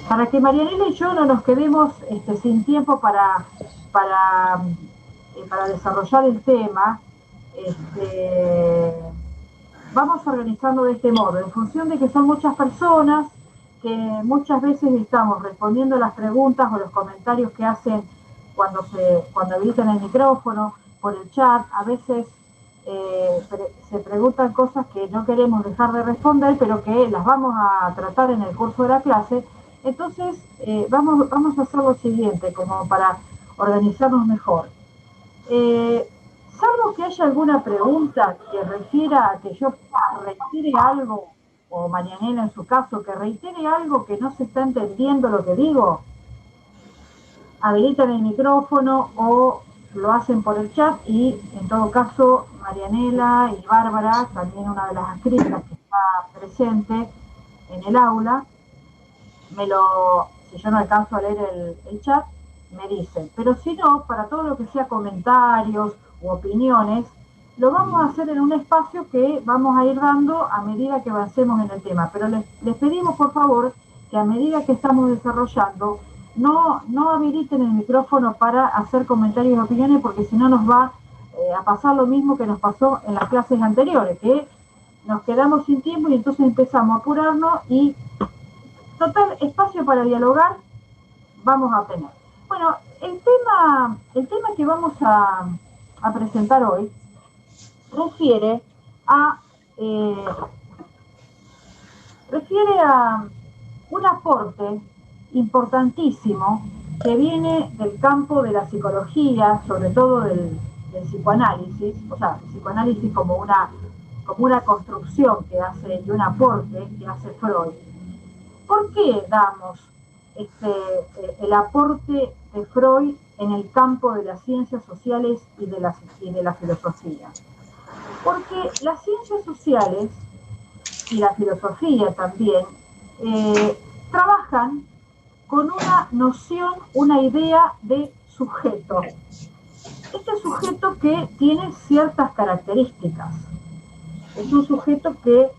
para que Marianela y yo no nos quedemos sin tiempo para desarrollar el tema, vamos organizando de este modo, en función de que son muchas personas, que muchas veces estamos respondiendo las preguntas o los comentarios que hacen cuando habilitan el micrófono, por el chat, a veces se preguntan cosas que no queremos dejar de responder, pero que las vamos a tratar en el curso de la clase. Entonces, vamos a hacer lo siguiente, como para organizarnos mejor. Salvo que haya alguna pregunta que refiera a que yo reitere algo, o Marianela en su caso, que reitere algo que no se está entendiendo lo que digo, habilitan el micrófono o lo hacen por el chat y en todo caso Marianela y Bárbara, también una de las adscritas que está presente en el aula, si yo no alcanzo a leer el chat, me dicen. Pero si no, para todo lo que sea comentarios u opiniones, lo vamos a hacer en un espacio que vamos a ir dando a medida que avancemos en el tema. Pero les pedimos, por favor, que a medida que estamos desarrollando, no habiliten el micrófono para hacer comentarios y opiniones, porque si no nos va a pasar lo mismo que nos pasó en las clases anteriores, que nos quedamos sin tiempo y entonces empezamos a apurarnos y total espacio para dialogar vamos a tener. Bueno, el tema que vamos a presentar hoy refiere a un aporte importantísimo que viene del campo de la psicología, sobre todo del psicoanálisis, o sea, el psicoanálisis como una construcción que hace y un aporte que hace Freud. ¿Por qué damos el aporte de Freud en el campo de las ciencias sociales y de la filosofía? Porque las ciencias sociales y la filosofía también trabajan con una noción, una idea de sujeto. Este sujeto que tiene ciertas características. Es un sujeto que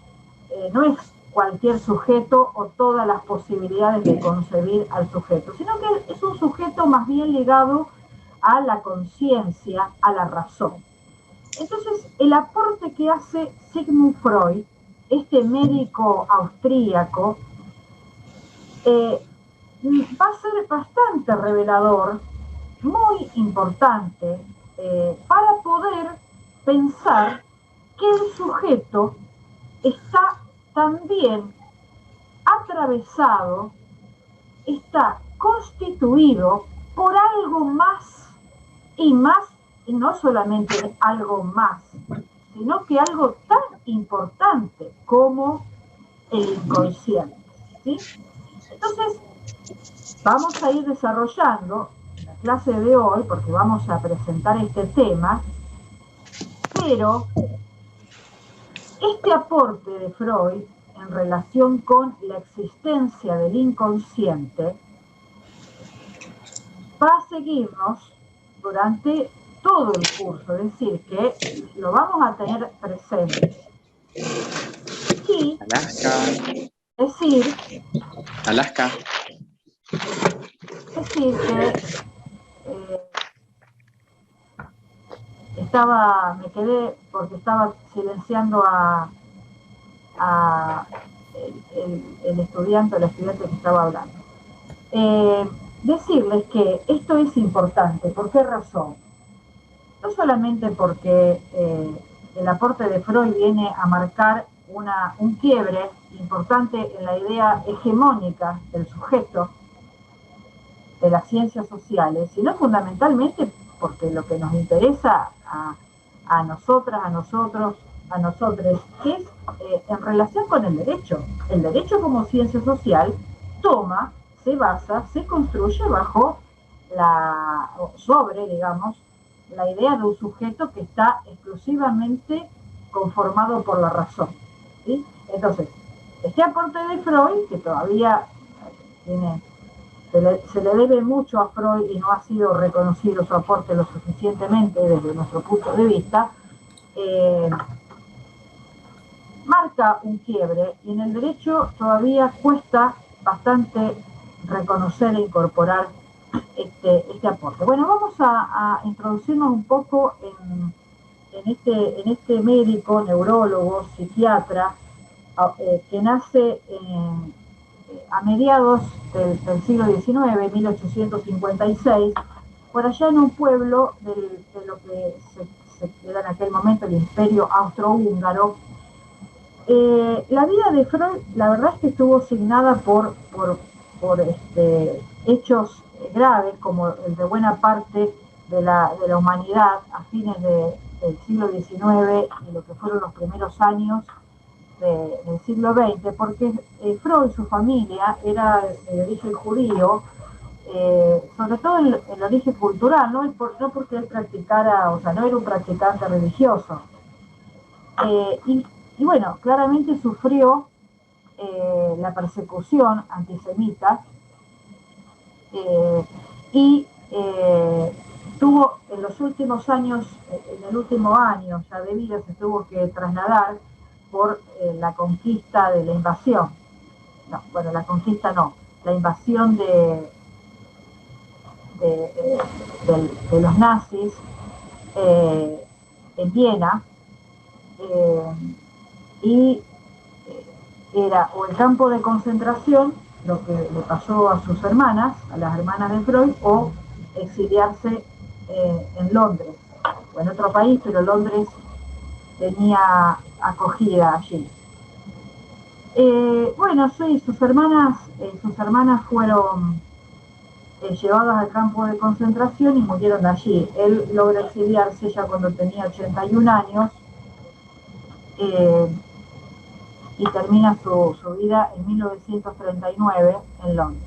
no es cualquier sujeto o todas las posibilidades de concebir al sujeto, sino que es un sujeto más bien ligado a la conciencia, a la razón. Entonces, el aporte que hace Sigmund Freud, este médico austríaco, va a ser bastante revelador, muy importante, para poder pensar que el sujeto está también atravesado, está constituido por algo más, y no solamente algo más, sino que algo tan importante como el inconsciente, ¿sí? Entonces, vamos a ir desarrollando en la clase de hoy, porque vamos a presentar este tema, pero este aporte de Freud en relación con la existencia del inconsciente va a seguirnos durante todo el curso, es decir, que lo vamos a tener presente. Y Alaska. Decir que me quedé porque estaba silenciando el estudiante o la estudiante que estaba hablando. Decirles que esto es importante. ¿Por qué razón? No solamente porque el aporte de Freud viene a marcar un quiebre importante en la idea hegemónica del sujeto de las ciencias sociales, sino fundamentalmente porque lo que nos interesa a nosotras, a nosotros, a nosotres, es en relación con el derecho. El derecho como ciencia social se basa, se construye sobre, digamos, la idea de un sujeto que está exclusivamente conformado por la razón, ¿sí? Entonces, este aporte de Freud, que todavía se le debe mucho a Freud y no ha sido reconocido su aporte lo suficientemente desde nuestro punto de vista, marca un quiebre y en el derecho todavía cuesta bastante reconocer e incorporar este aporte. Bueno, vamos a introducirnos un poco en este médico, neurólogo, psiquiatra, que nace a mediados del siglo XIX, 1856, por allá en un pueblo de lo que se era en aquel momento el Imperio Austrohúngaro. La vida de Freud, la verdad es que estuvo signada por hechos graves, como el de buena parte de la humanidad a fines del siglo XIX y lo que fueron los primeros años del siglo XX, porque Freud, su familia, era de origen judío, sobre todo el origen cultural, no porque él practicara, o sea, no era un practicante religioso. Y bueno, claramente sufrió la persecución antisemita y tuvo en los últimos años, en el último año ya de vida, se tuvo que trasladar por la conquista de la invasión. No, bueno, la conquista no, la invasión de los nazis en Viena, y era o el campo de concentración, lo que le pasó a sus hermanas, a las hermanas de Freud, o exiliarse en Londres, o en otro país, pero Londres tenía acogida allí. Bueno, sí, sus hermanas fueron llevadas al campo de concentración y murieron allí. Él logra exiliarse ya cuando tenía 81 años y termina su vida en 1939 en Londres.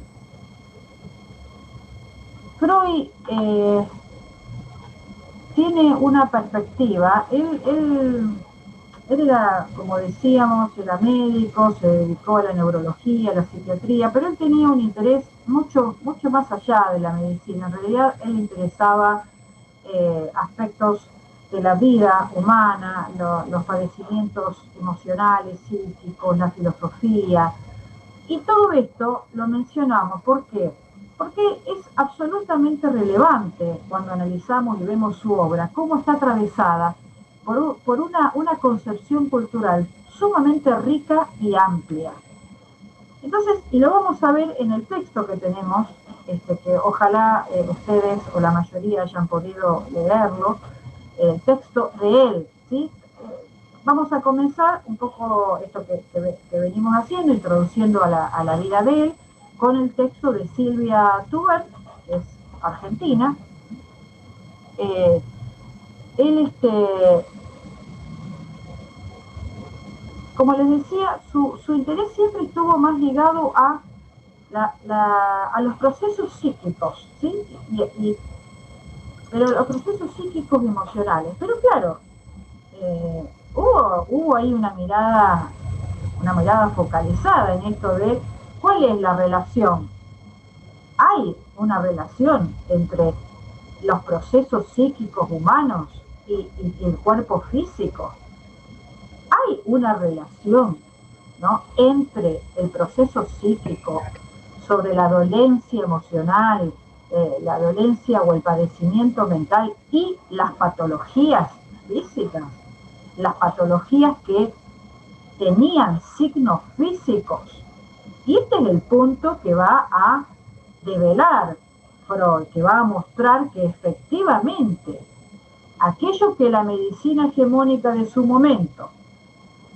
Freud tiene una perspectiva. Él era, como decíamos, era médico, se dedicó a la neurología, a la psiquiatría, pero él tenía un interés mucho más allá de la medicina. En realidad, él le interesaba aspectos de la vida humana, los padecimientos emocionales, psíquicos, la filosofía. Y todo esto lo mencionamos, ¿por qué? Porque es absolutamente relevante cuando analizamos y vemos su obra, cómo está atravesada por una concepción cultural sumamente rica y amplia. Entonces, y lo vamos a ver en el texto que tenemos, que ojalá ustedes o la mayoría hayan podido leerlo, el texto de él, ¿sí? Vamos a comenzar un poco esto que venimos haciendo, introduciendo a la vida de él, con el texto de Silvia Tubert, que es argentina. Él, como les decía, su interés siempre estuvo más ligado a los procesos psíquicos, ¿sí? Pero los procesos psíquicos y emocionales. Pero claro, hubo ahí una mirada focalizada en esto de cuál es la relación. Hay una relación entre los procesos psíquicos humanos y el cuerpo físico. Hay una relación, ¿no?, entre el proceso psíquico sobre la dolencia emocional, la dolencia o el padecimiento mental y las patologías físicas, las patologías que tenían signos físicos. Y este es el punto que va a develar Freud, que va a mostrar que efectivamente aquello que la medicina hegemónica de su momento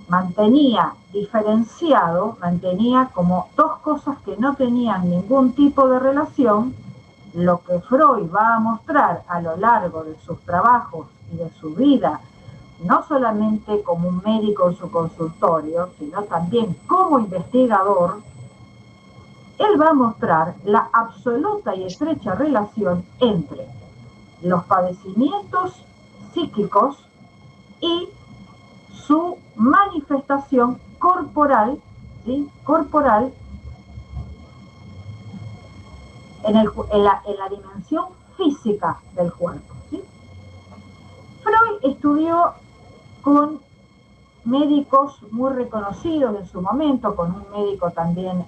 mantenía diferenciado, mantenía como dos cosas que no tenían ningún tipo de relación, lo que Freud va a mostrar a lo largo de sus trabajos y de su vida, no solamente como un médico en su consultorio, sino también como investigador, él va a mostrar la absoluta y estrecha relación entre los padecimientos psíquicos y su manifestación corporal, ¿sí?, corporal en la dimensión física del cuerpo, ¿sí? Freud estudió con médicos muy reconocidos en su momento, con un médico también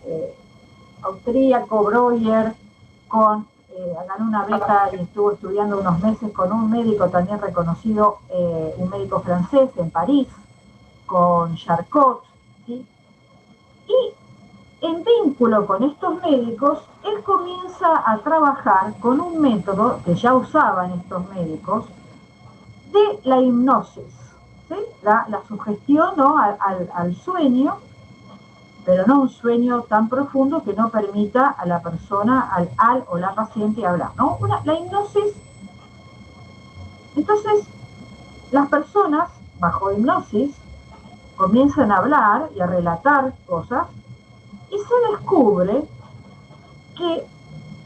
austríaco, Breuer, ganó una beca y estuvo estudiando unos meses con un médico también reconocido, un médico francés en París, con Charcot, ¿sí? Y en vínculo con estos médicos, él comienza a trabajar con un método que ya usaban estos médicos, de la hipnosis, ¿sí? La sugestión, ¿no? al sueño, pero no un sueño tan profundo que no permita a la persona, al o la paciente hablar, ¿no? La hipnosis, entonces las personas bajo hipnosis comienzan a hablar y a relatar cosas y se descubre que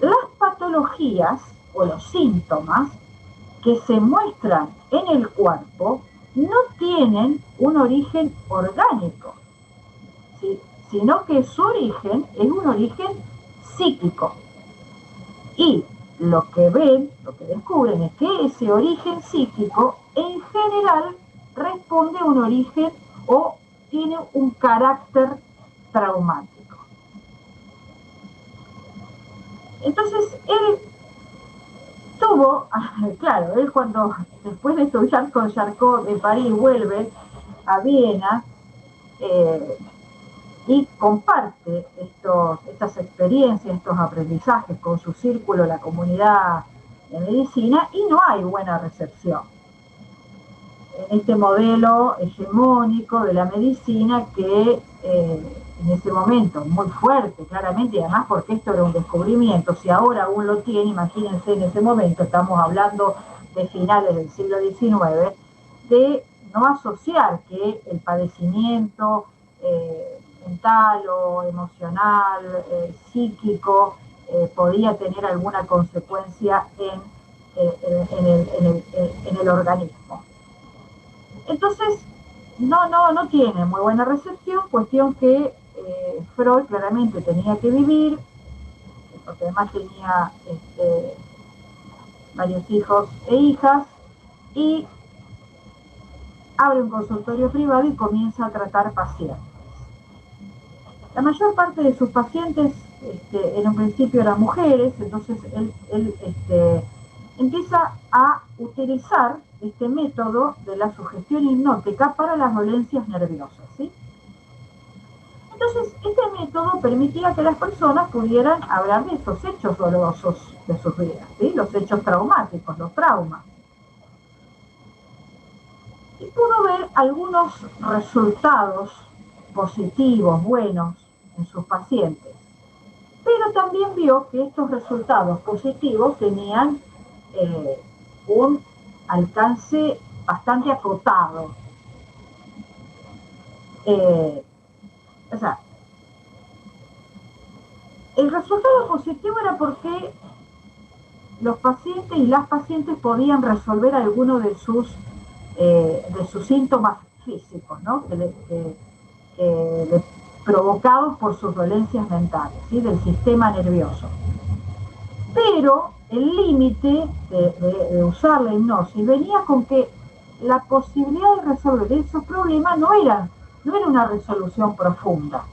las patologías o los síntomas que se muestran en el cuerpo no tienen un origen orgánico, ¿sí? Sino que su origen es un origen psíquico. Y lo que ven, lo que descubren es que ese origen psíquico en general responde a un origen o tiene un carácter traumático. Entonces, él tuvo, claro, él cuando después de estudiar con Charcot de París vuelve a Viena y comparte estas experiencias, estos aprendizajes con su círculo, la comunidad de medicina, y no hay buena recepción en este modelo hegemónico de la medicina que en ese momento, muy fuerte, claramente, y además porque esto era un descubrimiento, si ahora aún lo tiene, imagínense en ese momento, estamos hablando de finales del siglo XIX, de no asociar que el padecimiento mental o emocional, psíquico, podía tener alguna consecuencia en el organismo. Entonces, no tiene muy buena recepción, cuestión que Freud claramente tenía que vivir, porque además tenía varios hijos e hijas, y abre un consultorio privado y comienza a tratar pacientes. La mayor parte de sus pacientes en un principio eran mujeres, entonces él empieza a utilizar este método de la sugestión hipnótica para las dolencias nerviosas, ¿sí? Entonces, este método permitía que las personas pudieran hablar de esos hechos dolorosos de sus vidas, ¿sí? Los hechos traumáticos, los traumas. Y pudo ver algunos resultados positivos, buenos, en sus pacientes. Pero también vio que estos resultados positivos tenían un alcance bastante acotado. O sea, el resultado positivo era porque los pacientes y las pacientes podían resolver algunos de sus síntomas físicos, ¿no? Provocados por sus dolencias mentales, ¿sí? Del sistema nervioso. Pero el límite de usar la hipnosis venía con que la posibilidad de resolver esos problemas no era una resolución profunda.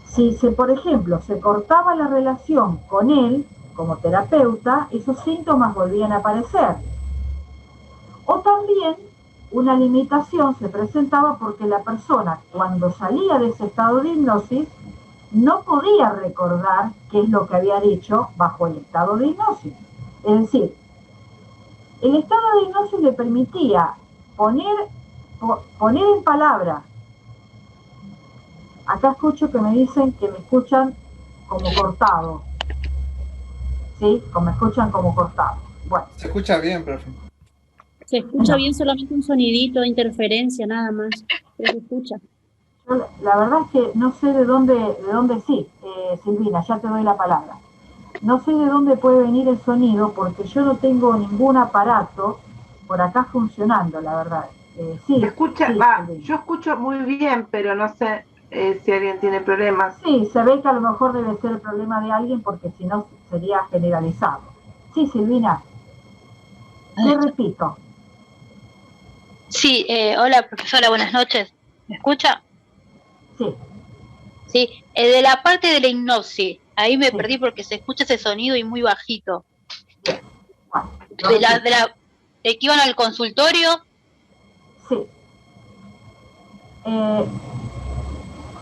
Si por ejemplo, se cortaba la relación con él como terapeuta, esos síntomas volvían a aparecer. O también una limitación se presentaba porque la persona, cuando salía de ese estado de hipnosis, no podía recordar qué es lo que había dicho bajo el estado de hipnosis. Es decir, el estado de hipnosis le permitía poner en palabras. Acá escucho que me dicen que me escuchan como cortado. ¿Sí? Como me escuchan como cortado. Bueno. Se escucha bien, profe. Se escucha bien, solamente un sonidito de interferencia, nada más. Pero se escucha. Yo, la verdad es que no sé de dónde sí, Silvina, ya te doy la palabra. No sé de dónde puede venir el sonido porque yo no tengo ningún aparato por acá funcionando, la verdad. Sí, se escucha, sí, yo escucho muy bien, pero no sé si alguien tiene problemas. Sí, se ve que a lo mejor debe ser el problema de alguien porque si no sería generalizado. Sí, Silvina, te repito. Sí, hola profesora, buenas noches. ¿Me escucha? Sí. Sí, de la parte de la hipnosis, ahí me Sí. perdí porque se escucha ese sonido y muy bajito. Bien. Bueno, lo De repito. de que iban al consultorio. Sí.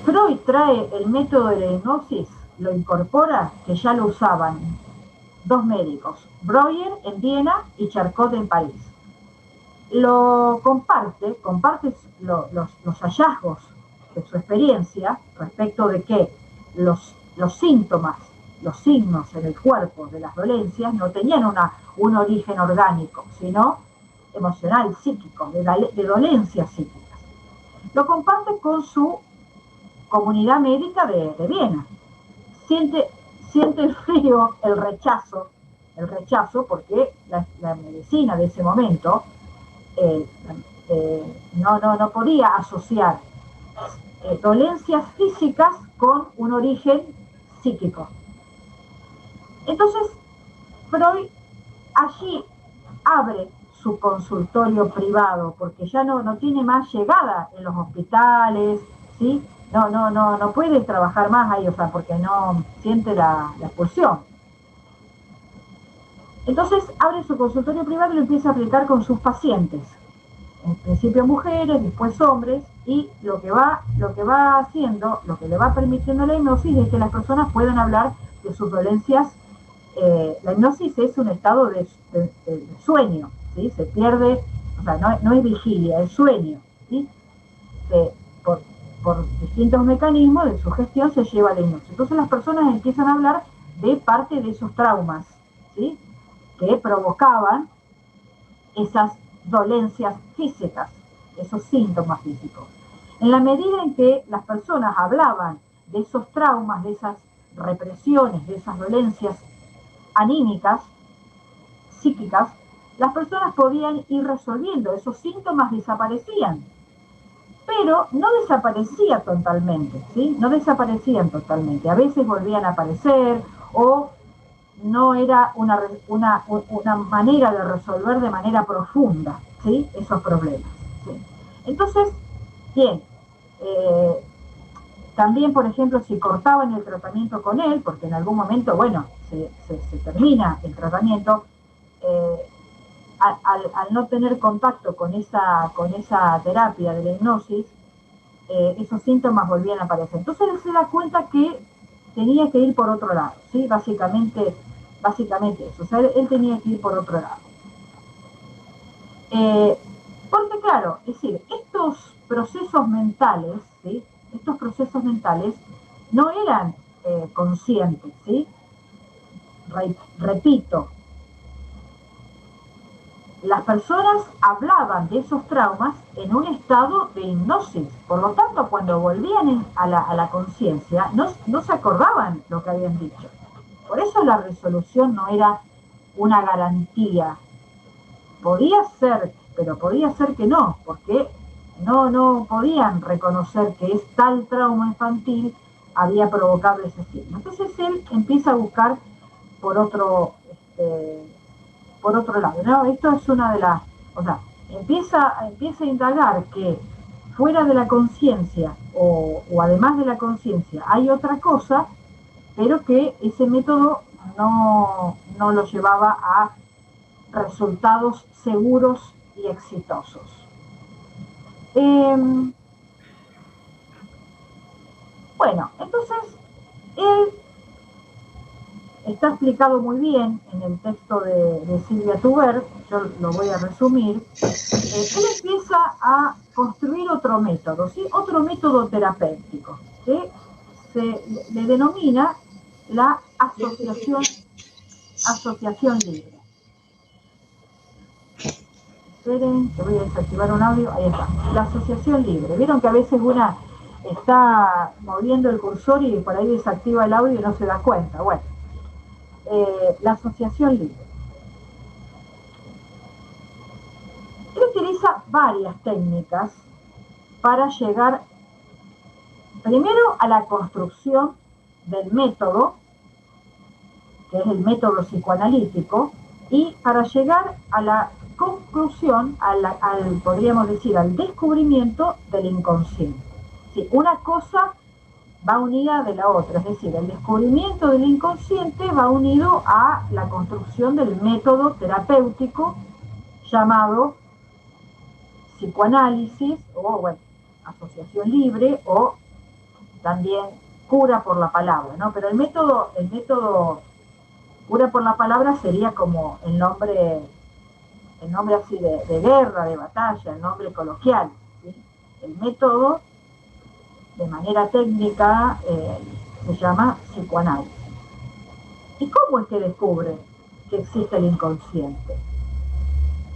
Freud trae el método de la hipnosis, lo incorpora, que ya lo usaban dos médicos, Breuer en Viena y Charcot en París. Lo comparte los hallazgos de su experiencia respecto de que los síntomas, los signos en el cuerpo de las dolencias no tenían un origen orgánico, sino emocional, psíquico, de dolencias psíquicas. Lo comparte con su comunidad médica de Viena. Siente el frío, el rechazo porque la medicina de ese momento no podía asociar dolencias físicas con un origen psíquico. Entonces, Freud allí abre su consultorio privado, porque ya no tiene más llegada en los hospitales, ¿sí? No puede trabajar más ahí, o sea, porque no siente la expulsión. Entonces abre su consultorio privado y lo empieza a aplicar con sus pacientes. En principio mujeres, después hombres, y lo que va haciendo, lo que le va permitiendo la hipnosis es que las personas puedan hablar de sus dolencias. La hipnosis es un estado de sueño, ¿sí? Se pierde, o sea, no es vigilia, es sueño, ¿sí? Por distintos mecanismos de sugestión se lleva la hipnosis. Entonces las personas empiezan a hablar de parte de esos traumas, ¿sí? Que provocaban esas dolencias físicas, esos síntomas físicos. En la medida en que las personas hablaban de esos traumas, de esas represiones, de esas dolencias anímicas, psíquicas, las personas podían ir resolviendo, esos síntomas desaparecían, pero no desaparecía totalmente, ¿sí? No desaparecían totalmente, a veces volvían a aparecer o no era una manera de resolver de manera profunda, ¿sí? Esos problemas, ¿sí? Entonces, bien, también, por ejemplo, si cortaban el tratamiento con él, porque en algún momento, bueno, se termina el tratamiento, al no tener contacto con esa terapia de la hipnosis, esos síntomas volvían a aparecer. Entonces él se da cuenta que tenía que ir por otro lado, ¿sí? Básicamente eso, o sea, él tenía que ir por otro lado. Porque claro, es decir, estos procesos mentales, ¿sí? Estos procesos mentales no eran conscientes, ¿sí? Repito, las personas hablaban de esos traumas en un estado de hipnosis, por lo tanto cuando volvían a la conciencia no se acordaban lo que habían dicho. Por eso la resolución no era una garantía. Podía ser, pero podía ser que no, porque no podían reconocer que tal trauma infantil había provocado ese signo. Entonces él empieza a buscar por otro lado, ¿no? Esto es una de las, o sea, empieza a indagar que fuera de la conciencia o además de la conciencia hay otra cosa, pero que ese método no lo llevaba a resultados seguros y exitosos. Bueno, entonces él está explicado muy bien en el texto de Silvia Tuber, yo lo voy a resumir. Él empieza a construir otro método, ¿sí? Otro método terapéutico, que le denomina la asociación libre. Esperen, que voy a desactivar un audio, ahí está, la asociación libre. Vieron que a veces una está moviendo el cursor y por ahí desactiva el audio y no se da cuenta. Bueno, la asociación libre. Él utiliza varias técnicas para llegar primero a la construcción del método, que es el método psicoanalítico, y para llegar a la conclusión, podríamos decir, al descubrimiento del inconsciente. ¿Sí? Una cosa va unida de la otra, es decir, el descubrimiento del inconsciente va unido a la construcción del método terapéutico llamado psicoanálisis o, bueno, asociación libre o también cura por la palabra, ¿no? Pero el método cura por la palabra sería como el nombre así de guerra, de batalla, el nombre coloquial, ¿sí? El método, de manera técnica, se llama psicoanálisis. ¿Y cómo es que descubre que existe el inconsciente?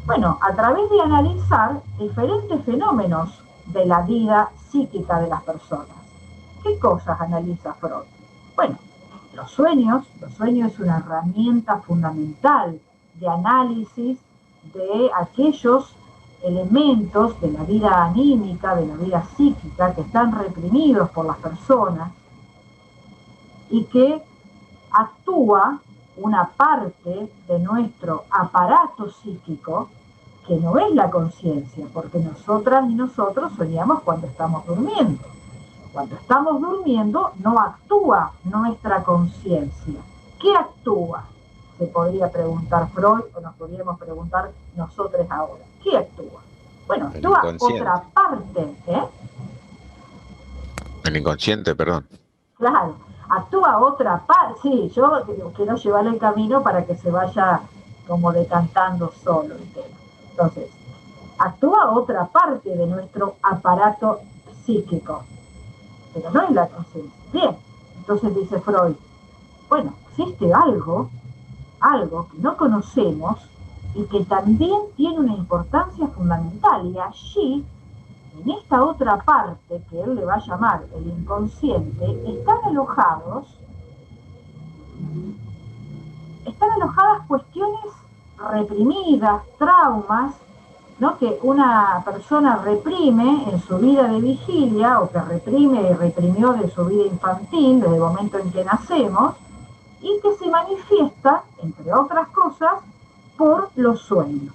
Bueno, a través de analizar diferentes fenómenos de la vida psíquica de las personas. ¿Qué cosas analiza Freud? Bueno, los sueños es una herramienta fundamental de análisis de aquellos elementos de la vida anímica, de la vida psíquica, que están reprimidos por las personas y que actúa una parte de nuestro aparato psíquico que no es la conciencia, porque nosotras y nosotros soñamos cuando estamos durmiendo. Cuando estamos durmiendo no actúa nuestra conciencia. ¿Qué actúa? Se podría preguntar Freud o nos podríamos preguntar nosotros ahora. ¿Qué actúa? Bueno, actúa otra parte. El inconsciente, perdón. Claro, actúa otra parte. Sí, yo quiero llevarle el camino para que se vaya como decantando solo el tema. Entonces, actúa otra parte de nuestro aparato psíquico, pero no es la conciencia. Bien, entonces dice Freud, bueno, existe algo que no conocemos y que también tiene una importancia fundamental, y allí, en esta otra parte que él le va a llamar el inconsciente, están alojadas cuestiones reprimidas, traumas, ¿no? Que una persona reprime en su vida de vigilia, o que reprime y reprimió de su vida infantil, desde el momento en que nacemos, y que se manifiesta, entre otras cosas, por los sueños.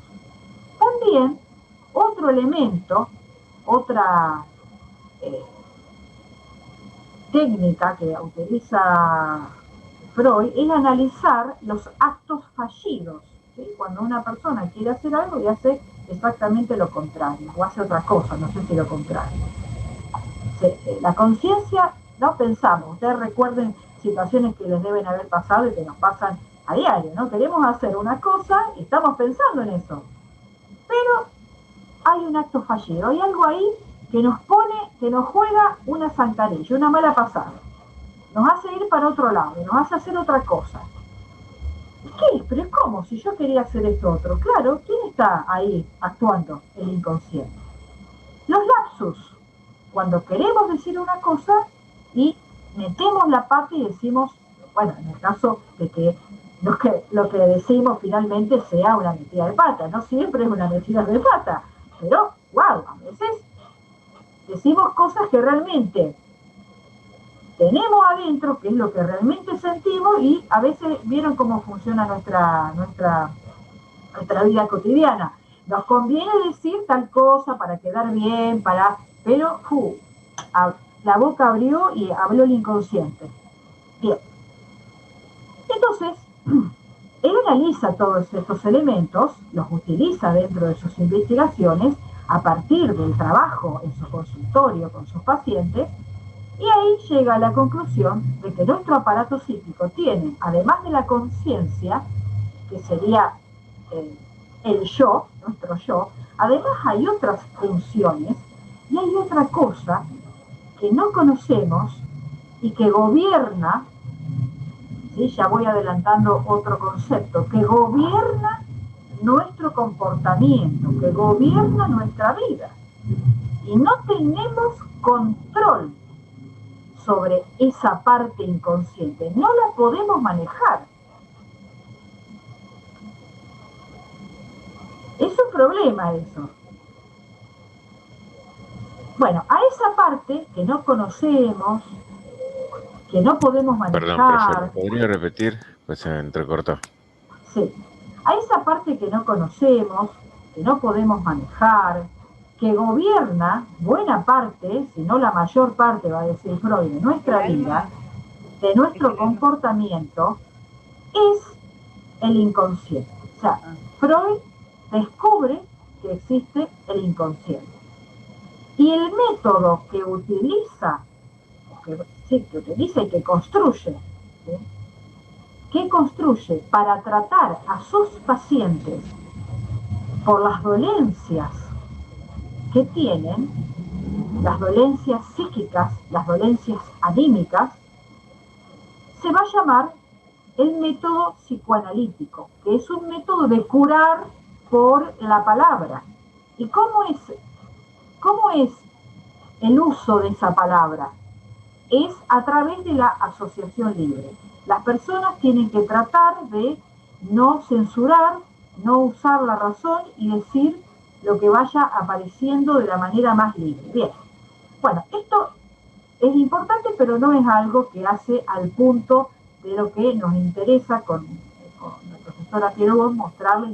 También, otro elemento, otra técnica que utiliza Freud es analizar los actos fallidos, ¿sí? Cuando una persona quiere hacer algo y hace exactamente lo contrario, o hace otra cosa, no sé si lo contrario. La conciencia, no pensamos, ustedes recuerden situaciones que les deben haber pasado y que nos pasan a diario, ¿no? Queremos hacer una cosa y estamos pensando en eso, pero hay un acto fallido, hay algo ahí que nos juega una zancadilla, una mala pasada, nos hace ir para otro lado, nos hace hacer otra cosa. ¿Qué es? ¿Pero cómo? Si yo quería hacer esto otro. Claro, ¿quién está ahí actuando? El inconsciente. Los lapsus, cuando queremos decir una cosa y metemos la pata y decimos, bueno, en el caso de que lo que decimos finalmente sea una metida de pata, no siempre es una metida de pata, pero, wow, a veces decimos cosas que realmente tenemos adentro, que es lo que realmente sentimos, y a veces vieron cómo funciona nuestra vida cotidiana. Nos conviene decir tal cosa para quedar bien, pero la boca abrió y habló el inconsciente. Bien. Entonces, él analiza todos estos elementos, los utiliza dentro de sus investigaciones, a partir del trabajo en su consultorio con sus pacientes, y ahí llega a la conclusión de que nuestro aparato psíquico tiene, además de la conciencia, que sería el yo, nuestro yo, además hay otras funciones y hay otra cosa que no conocemos y que gobierna, ¿sí? Ya voy adelantando otro concepto, que gobierna nuestro comportamiento, que gobierna nuestra vida. Y no tenemos control sobre esa parte inconsciente, no la podemos manejar. Es un problema eso. Bueno, a esa parte que no conocemos, que no podemos manejar... Perdón, profe, ¿podría repetir? Pues se me entrecortó. Sí. A esa parte que no conocemos, que no podemos manejar, que gobierna buena parte, si no la mayor parte, va a decir Freud, de nuestra vida, de nuestro comportamiento, es el inconsciente. O sea, Freud descubre que existe el inconsciente. Y el método que utiliza, que utiliza y que construye, ¿sí? Que construye para tratar a sus pacientes por las dolencias que tienen, las dolencias psíquicas, las dolencias anímicas, se va a llamar el método psicoanalítico, que es un método de curar por la palabra. ¿Y cómo es el uso de esa palabra? Es a través de la asociación libre. Las personas tienen que tratar de no censurar, no usar la razón y decir lo que vaya apareciendo de la manera más libre. Bien, bueno, esto es importante, pero no es algo que hace al punto de lo que nos interesa con la profesora Piero mostrarles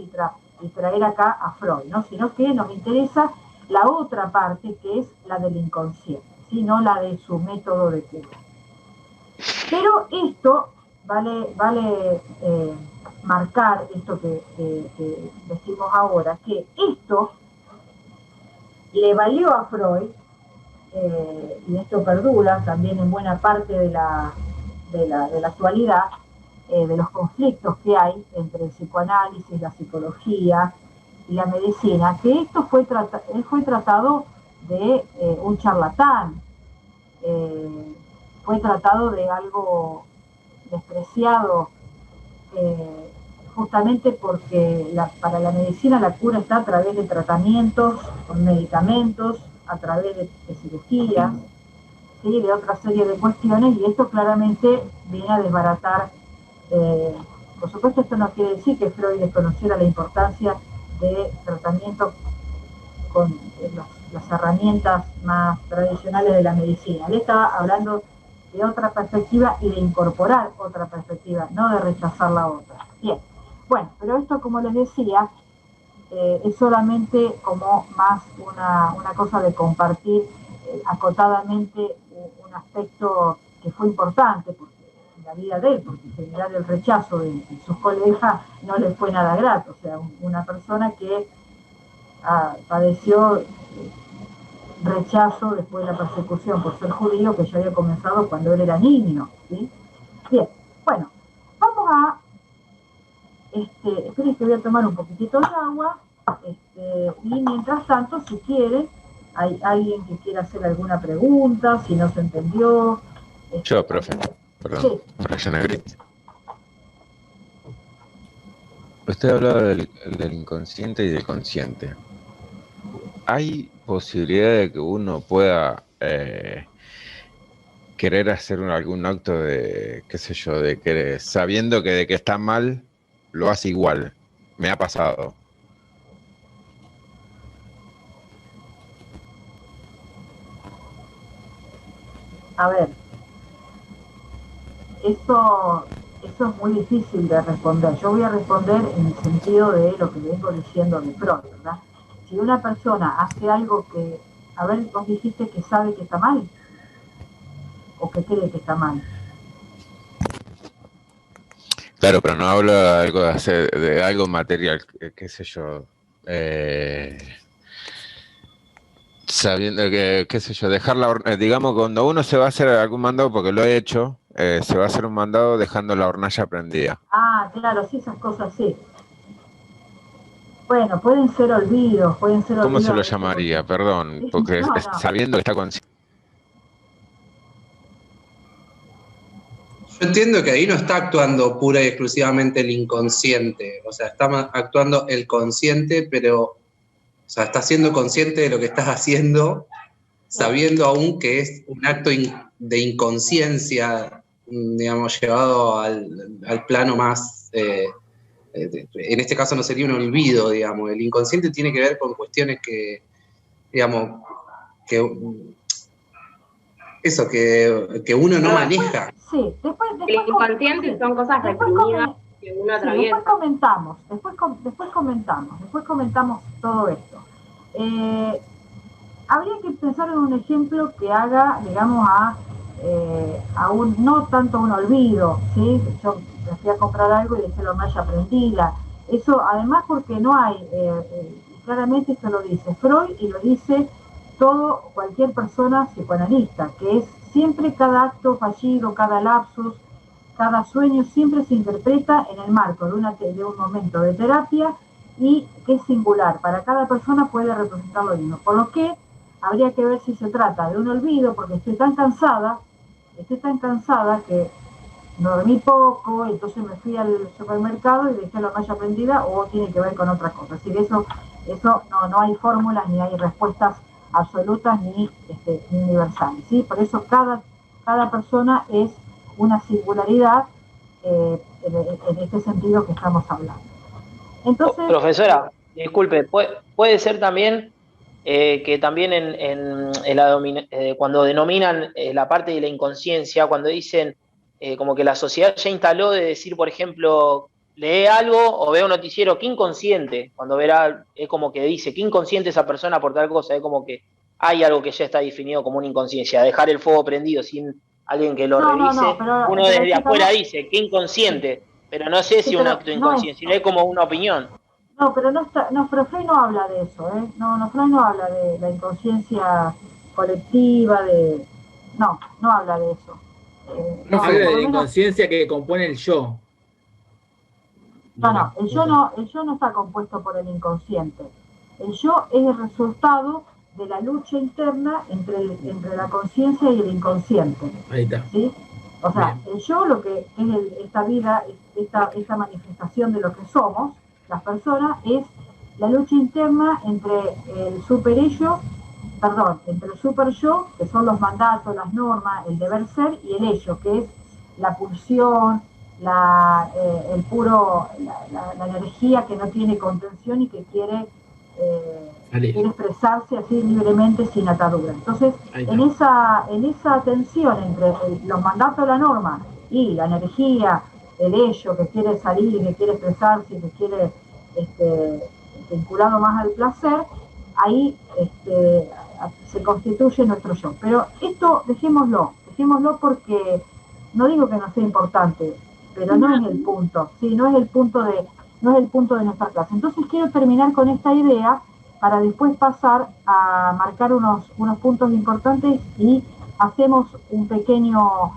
y traer acá a Freud, ¿no? Sino que nos interesa la otra parte, que es la del inconsciente, ¿sí? No la de su método de cura. Pero esto vale marcar esto que decimos ahora, que esto le valió a Freud, y esto perdura también en buena parte de la actualidad, de los conflictos que hay entre el psicoanálisis, la psicología y la medicina, que esto fue tratado de un charlatán, fue tratado de algo despreciado, justamente porque para la medicina la cura está a través de tratamientos con medicamentos, a través de cirugías, ¿sí? De otra serie de cuestiones, y esto claramente viene a desbaratar. Por supuesto, esto no quiere decir que Freud desconociera la importancia de tratamientos con las herramientas más tradicionales de la medicina. Él estaba hablando de otra perspectiva y de incorporar otra perspectiva, no de rechazar la otra. Bien, bueno, pero esto, como les decía, es solamente como más una cosa de compartir acotadamente un aspecto que fue importante en la vida de él, porque generar el rechazo de sus colegas no le fue nada grato. O sea, una persona que padeció rechazo después de la persecución por ser judío, que ya había comenzado cuando él era niño, ¿sí? Bien, bueno, vamos a esperen que voy a tomar un poquitito de agua, y mientras tanto, si quieren, hay alguien que quiera hacer alguna pregunta, si no se entendió. Yo, profe, perdón, Sí. Brian Negrit. Usted hablaba del inconsciente y del consciente. ¿Hay posibilidad de que uno pueda querer hacer algún acto de, qué sé yo, de que sabiendo que de que está mal, lo hace igual? Me ha pasado. A ver, eso es muy difícil de responder. Yo voy a responder en el sentido de lo que vengo diciendo de Freud, ¿verdad? Si una persona hace algo que, a ver, vos dijiste que sabe que está mal, o que cree que está mal. Claro, pero no hablo de algo de algo material, qué sé yo, sabiendo que, qué sé yo, dejar digamos, cuando uno se va a hacer algún mandado, porque lo he hecho, se va a hacer un mandado dejando la hornalla prendida. Ah, claro, sí, esas cosas sí. Bueno, pueden ser olvidos, pueden ser olvidos. ¿Cómo se lo llamaría? Perdón, porque no. sabiendo que está consciente. Yo entiendo que ahí no está actuando pura y exclusivamente el inconsciente, o sea, está actuando el consciente, pero, o sea, está siendo consciente de lo que estás haciendo, sabiendo aún que es un acto de inconsciencia, digamos, llevado al plano más, en este caso no sería un olvido, digamos, el inconsciente tiene que ver con cuestiones que, digamos, que uno no maneja. Sí, después el inconsciente son cosas reprimidas que uno atraviesa. Después comentamos todo esto. habría que pensar en un ejemplo que haga, digamos, no tanto un olvido, ¿sí? Yo me fui a comprar algo y dejé la hornalla prendida. Eso, además, porque no hay, claramente esto lo dice Freud y lo dice cualquier persona psicoanalista, que es siempre cada acto fallido, cada lapsus, cada sueño siempre se interpreta en el marco de un momento de terapia y que es singular. Para cada persona puede representar lo mismo. Por lo que habría que ver si se trata de un olvido, porque estoy tan cansada que dormí poco, entonces me fui al supermercado y dejé la hornalla prendida, o tiene que ver con otra cosa. Así que eso no hay fórmulas ni hay respuestas absolutas ni universales, ¿sí? Por eso cada persona es una singularidad en este sentido que estamos hablando. Entonces, profesora, disculpe, puede ser también que también cuando denominan la parte de la inconsciencia, cuando dicen como que la sociedad ya instaló de decir, por ejemplo, lee algo o ve un noticiero, qué inconsciente, cuando verá, es como que dice, qué inconsciente esa persona por tal cosa, es como que hay algo que ya está definido como una inconsciencia, dejar el fuego prendido sin alguien que lo revise, uno desde afuera dice, qué inconsciente, pero no sé si un acto de inconsciencia, es como una opinión. No, pero pero Freud no habla de eso, ¿eh? Freud no habla de la inconsciencia colectiva, no habla de eso. No habla de la inconsciencia que compone el yo. El yo no está compuesto por el inconsciente. El yo es el resultado de la lucha interna entre la conciencia y el inconsciente. Ahí está. ¿Sí? O sea, el yo, lo que es esta vida, esta manifestación de lo que somos, las personas, es la lucha interna entre el super yo, que son los mandatos, las normas, el deber ser, y el ello, que es la pulsión, la energía que no tiene contención y que quiere expresarse así libremente sin atadura. Entonces, en esa tensión entre los mandatos de la norma y la energía, el ello que quiere salir, que quiere expresarse, que quiere vinculado más al placer, ahí se constituye nuestro yo. Pero esto dejémoslo porque no digo que no sea importante, pero no es el punto, ¿sí? no es el punto de nuestra clase. Entonces quiero terminar con esta idea para después pasar a marcar unos puntos importantes y hacemos un pequeño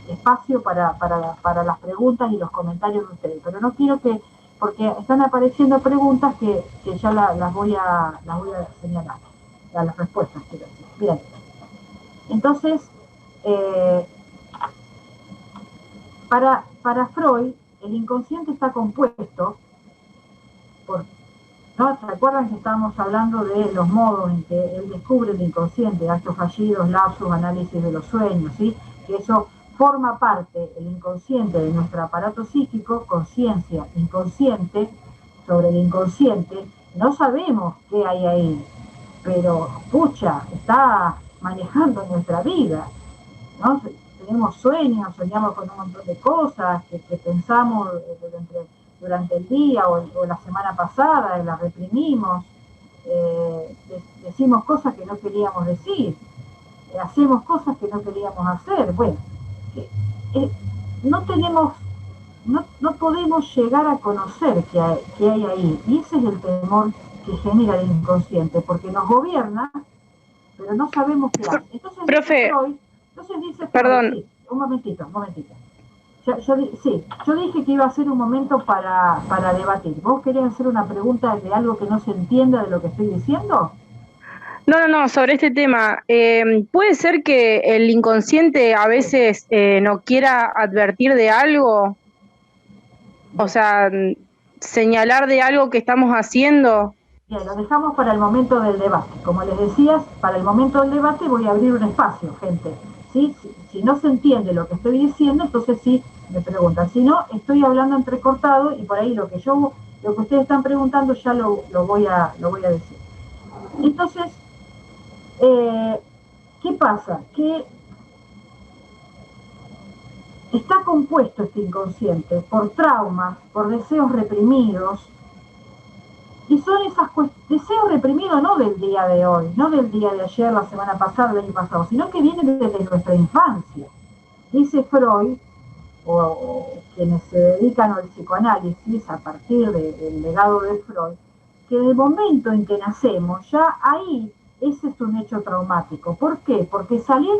espacio para las preguntas y los comentarios de ustedes. Pero no quiero porque están apareciendo preguntas que ya las voy a señalar, las respuestas, quiero decir. Bien. Entonces, para Freud, el inconsciente está compuesto por, ¿no? ¿Se acuerdan que estábamos hablando de los modos en que él descubre el inconsciente, actos fallidos, lapsus, análisis de los sueños, ¿sí? Que eso forma parte, el inconsciente, de nuestro aparato psíquico, conciencia, inconsciente, sobre el inconsciente. No sabemos qué hay ahí, pero, pucha, está manejando nuestra vida, ¿no? Tenemos sueños, soñamos con un montón de cosas que pensamos durante el día o la semana pasada, y las reprimimos, decimos cosas que no queríamos decir, hacemos cosas que no queríamos hacer. Bueno, no podemos llegar a conocer qué hay ahí, y ese es el temor que genera el inconsciente, porque nos gobierna, pero no sabemos qué hace. Entonces, profe, dice Freud, perdón. sí, un momentito. Yo dije que iba a ser un momento para debatir. ¿Vos querés hacer una pregunta de algo que no se entienda de lo que estoy diciendo? No, sobre este tema. ¿Puede ser que el inconsciente a veces no quiera advertir de algo? O sea, señalar de algo que estamos haciendo. Bien, lo dejamos para el momento del debate. Como les decía, para el momento del debate voy a abrir un espacio, gente. ¿Sí? Si no se entiende lo que estoy diciendo, entonces sí me preguntan. Si no, estoy hablando entrecortado y por ahí lo que ustedes están preguntando ya lo voy a decir. Entonces, ¿qué pasa? Que está compuesto este inconsciente por traumas, por deseos reprimidos, y son esas deseos reprimidos no del día de hoy, no del día de ayer, la semana pasada, el año pasado, sino que vienen desde nuestra infancia. Dice Freud, o quienes se dedican al psicoanálisis a partir del legado de Freud, que en el momento en que nacemos, ya ahí ese es un hecho traumático. ¿Por qué? Porque salir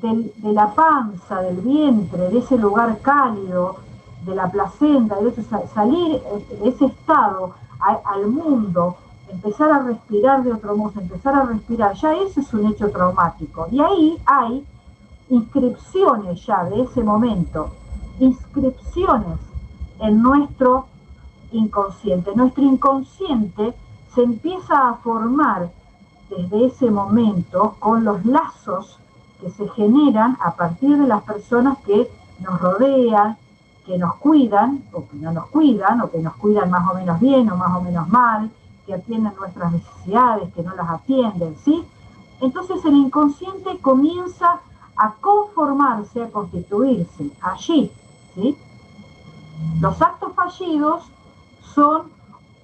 de la panza, del vientre, de ese lugar cálido, de la placenta, salir de ese estado al mundo, empezar a respirar de otro modo, empezar a respirar, ya eso es un hecho traumático. Y ahí hay inscripciones ya de ese momento, inscripciones en nuestro inconsciente. Nuestro inconsciente se empieza a formar desde ese momento con los lazos que se generan a partir de las personas que nos rodean, que nos cuidan, o que no nos cuidan, o que nos cuidan más o menos bien o más o menos mal, que atienden nuestras necesidades, que no las atienden, ¿sí? Entonces el inconsciente comienza a conformarse, a constituirse allí, ¿sí? Los actos fallidos son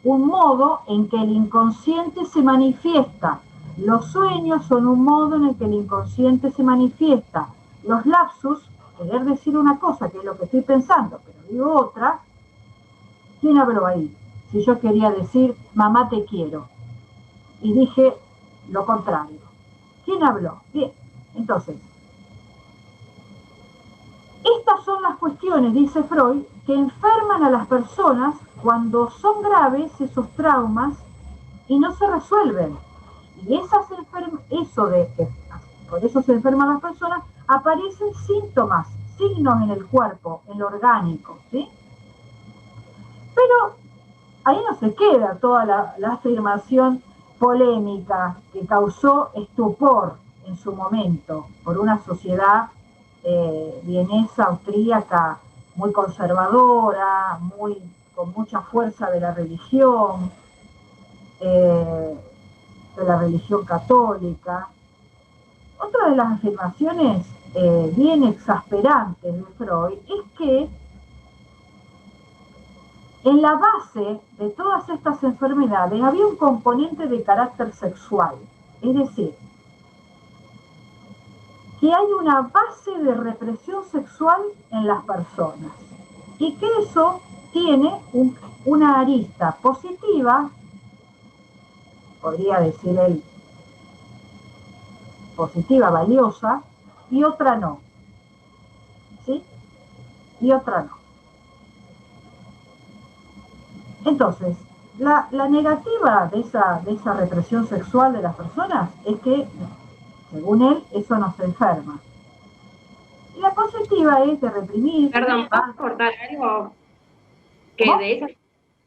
un modo en que el inconsciente se manifiesta. Los sueños son un modo en el que el inconsciente se manifiesta. Los lapsus, querer decir una cosa, que es lo que estoy pensando, pero digo otra. ¿Quién habló ahí? Si yo quería decir, mamá te quiero, y dije lo contrario. ¿Quién habló? Bien, entonces, estas son las cuestiones, dice Freud, que enferman a las personas cuando son graves esos traumas y no se resuelven. Y por eso se enferman las personas, aparecen síntomas, signos en el cuerpo, en lo orgánico, ¿sí? Pero ahí no se queda toda la afirmación polémica que causó estupor en su momento por una sociedad vienesa, austríaca, muy conservadora, con mucha fuerza de la religión católica. Otra de las afirmaciones bien exasperantes de Freud es que en la base de todas estas enfermedades había un componente de carácter sexual, es decir, que hay una base de represión sexual en las personas y que eso tiene una arista positiva, podría decir él, positiva, valiosa, y otra no, ¿sí? Y otra no. Entonces, la negativa de esa represión sexual de las personas es que, según él, eso nos enferma. Y la positiva es de reprimir. Perdón, ¿puedo aportar algo?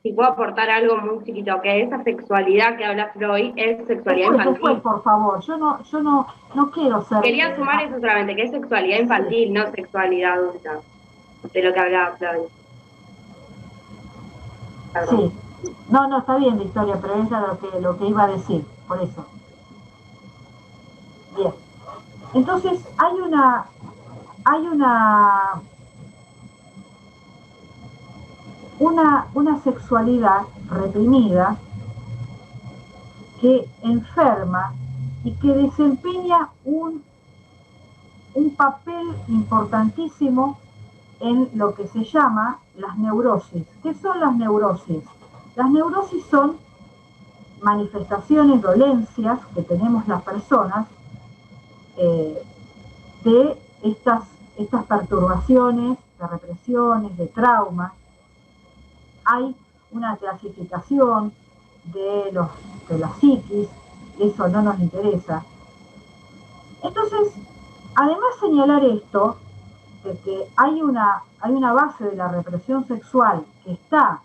Si puedo aportar algo muy chiquito, que esa sexualidad que habla Freud es sexualidad infantil. Después, por favor, yo no quiero ser... Quería sumar eso solamente, que es sexualidad infantil, sí, no sexualidad adulta, de lo que hablaba Freud. Sí, no, está bien, Victoria, pero eso es lo que iba a decir, por eso. Bien, entonces hay una sexualidad reprimida que enferma y que desempeña un papel importantísimo en lo que se llama las neurosis. ¿Qué son las neurosis? Las neurosis son manifestaciones, dolencias que tenemos las personas de estas perturbaciones, de represiones, de traumas. Hay una clasificación de la psiquis, eso no nos interesa. Entonces, además señalar esto, de que hay una base de la represión sexual que está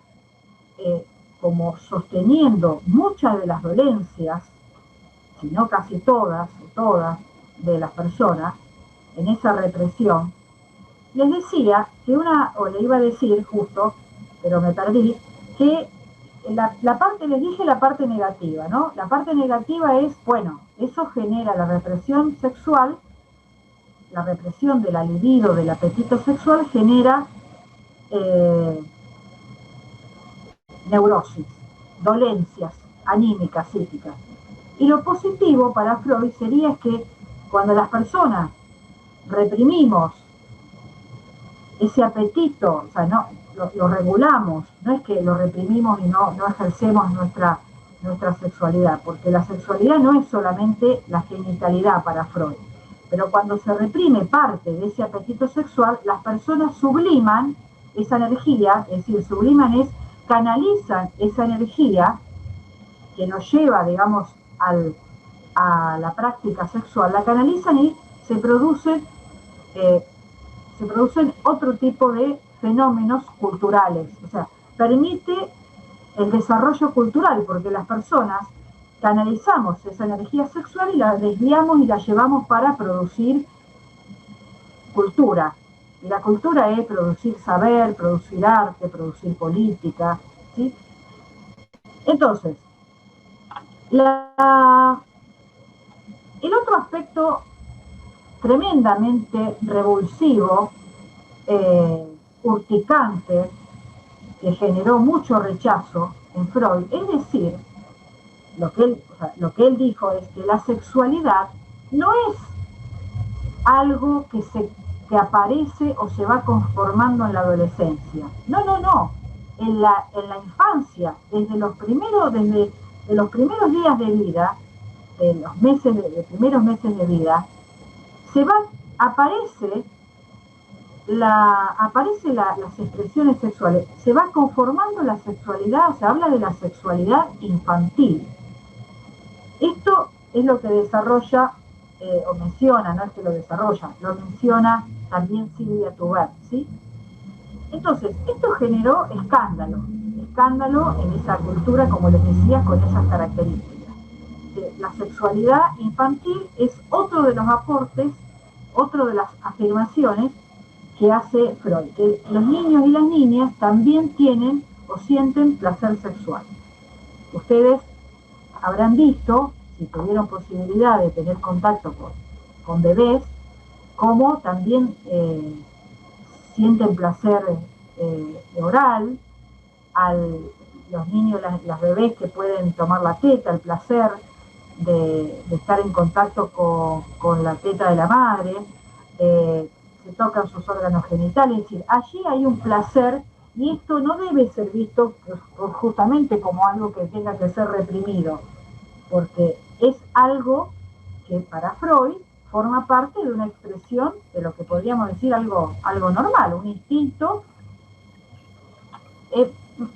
como sosteniendo muchas de las dolencias, si no casi todas de las personas, en esa represión. Les decía que le iba a decir justo, pero me perdí, que les dije la parte negativa, ¿no? La parte negativa es, bueno, eso genera la represión sexual, la represión de la libido, del apetito sexual, genera neurosis. dolencias anímicas, psíquicas. Y lo positivo para Freud sería que cuando las personas reprimimos ese apetito, o sea, no lo regulamos, no es que lo reprimimos y no ejercemos nuestra sexualidad, porque la sexualidad no es solamente la genitalidad para Freud, pero cuando se reprime parte de ese apetito sexual, las personas subliman esa energía, es decir, canalizan esa energía que nos lleva, digamos, a la práctica sexual, la canalizan y se producen otro tipo de fenómenos culturales, o sea, permite el desarrollo cultural, porque las personas canalizamos esa energía sexual y la desviamos y la llevamos para producir cultura. Y la cultura es producir saber, producir arte, producir política, ¿sí? Entonces, el otro aspecto tremendamente revulsivo, urticante, que generó mucho rechazo en Freud, es decir, lo que él dijo es que la sexualidad no es algo que aparece o se va conformando en la adolescencia. No. En la infancia, desde los primeros días de vida, de los primeros meses de vida, aparece las expresiones sexuales, se va conformando la sexualidad, se habla de la sexualidad infantil. Esto es lo que desarrolla, o menciona, no es que lo desarrolla, lo menciona también Silvia Tubert, ¿sí? Entonces, esto generó escándalo en esa cultura, como les decía, con esas características. La sexualidad infantil es otro de los aportes, otro de las afirmaciones que hace Freud, que los niños y las niñas también tienen o sienten placer sexual. Ustedes habrán visto, si tuvieron posibilidad de tener contacto con bebés, cómo también sienten placer oral, los niños, las bebés que pueden tomar la teta, el placer de estar en contacto con la teta de la madre, se tocan sus órganos genitales, es decir, allí hay un placer, y esto no debe ser visto justamente como algo que tenga que ser reprimido, porque es algo que para Freud forma parte de una expresión de lo que podríamos decir algo normal, un instinto.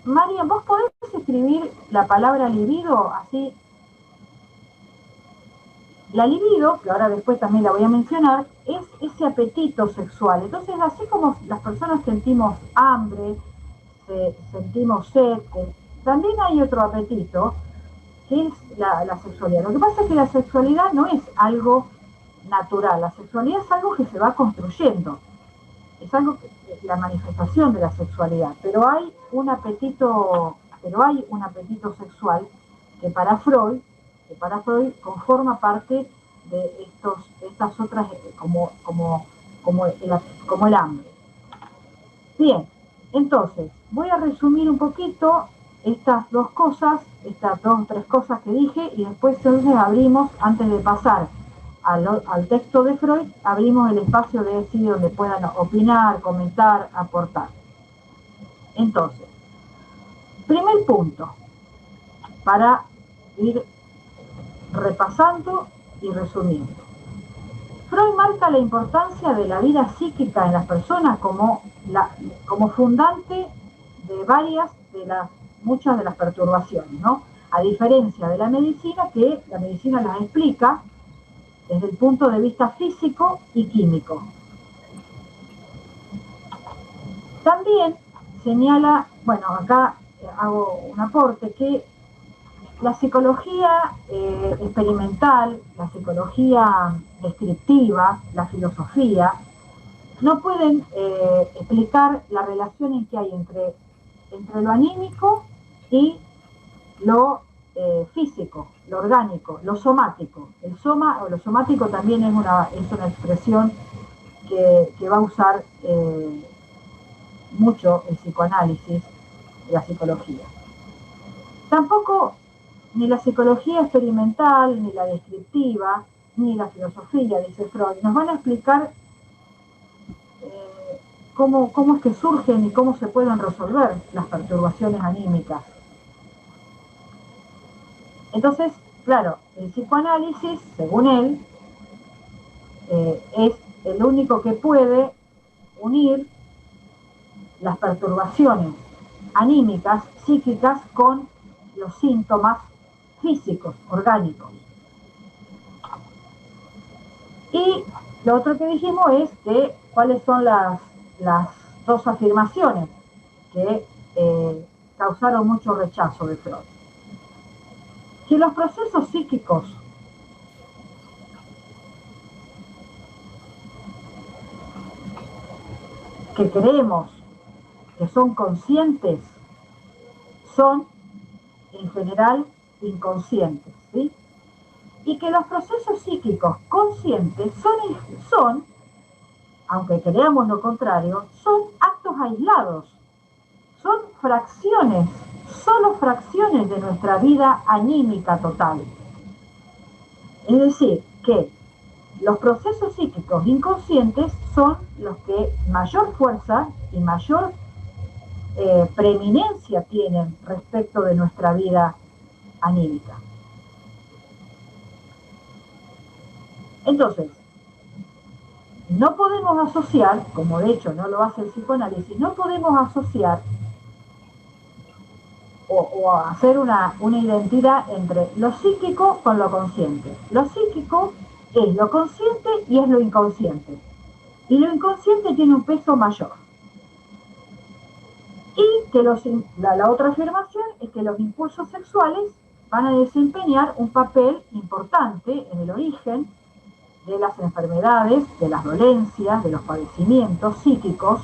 María, ¿vos podés escribir la palabra libido así? La libido, que ahora después también la voy a mencionar, es ese apetito sexual. Entonces, así como las personas sentimos hambre, sentimos sed, también hay otro apetito, que es la sexualidad. Lo que pasa es que la sexualidad no es algo natural, la sexualidad es algo que se va construyendo, es algo la manifestación de la sexualidad, pero hay un apetito sexual que para Freud conforma parte de estas otras, como el hambre. Bien, entonces, voy a resumir un poquito estas dos tres cosas que dije, y después entonces abrimos, antes de pasar al texto de Freud, abrimos el espacio de sí donde puedan opinar, comentar, aportar. Entonces, primer punto, para ir repasando y resumiendo. Freud marca la importancia de la vida psíquica en las personas como fundante de muchas de las perturbaciones, ¿no? A diferencia de la medicina, que la medicina las explica desde el punto de vista físico y químico. También señala, bueno, acá hago un aporte, que la psicología experimental, la psicología descriptiva, la filosofía, no pueden explicar la relación que hay entre lo anímico y lo físico, lo orgánico, lo somático. Lo somático también es una expresión que va a usar mucho el psicoanálisis y la psicología. Tampoco ni la psicología experimental, ni la descriptiva, ni la filosofía, dice Freud, nos van a explicar cómo es que surgen y cómo se pueden resolver las perturbaciones anímicas. Entonces, claro, el psicoanálisis, según él, es el único que puede unir las perturbaciones anímicas, psíquicas, con los síntomas físicos, orgánicos. Y lo otro que dijimos es que cuáles son las dos afirmaciones que causaron mucho rechazo de Freud. Que los procesos psíquicos que creemos que son conscientes son en general inconscientes, ¿sí? Y que los procesos psíquicos conscientes son, aunque creamos lo contrario, son actos aislados, son fracciones, solo fracciones de nuestra vida anímica total. Es decir, que los procesos psíquicos inconscientes son los que mayor fuerza y mayor preeminencia tienen respecto de nuestra vida anímica. Entonces, no podemos asociar, como de hecho no lo hace el psicoanálisis, no podemos asociar o hacer una identidad entre lo psíquico con lo consciente. Lo psíquico es lo consciente y es lo inconsciente. Y lo inconsciente tiene un peso mayor. Y que la otra afirmación es que los impulsos sexuales van a desempeñar un papel importante en el origen de las enfermedades, de las dolencias, de los padecimientos psíquicos,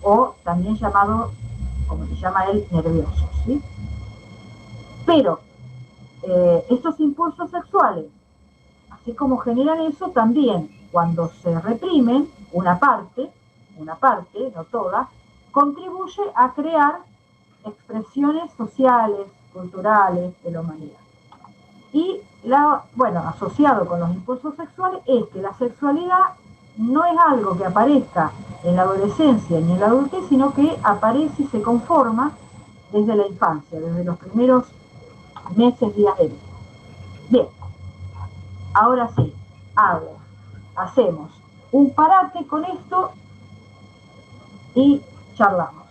o también llamados, como se llama él, nerviosos, ¿sí? Pero estos impulsos sexuales, así como generan eso, también cuando se reprimen, una parte, no toda, contribuye a crear expresiones sociales, culturales de la humanidad. Y, asociado con los impulsos sexuales, es que la sexualidad no es algo que aparezca en la adolescencia ni en la adultez, sino que aparece y se conforma desde la infancia, desde los primeros meses, días de vida. Bien, ahora sí, hacemos un parate con esto y charlamos.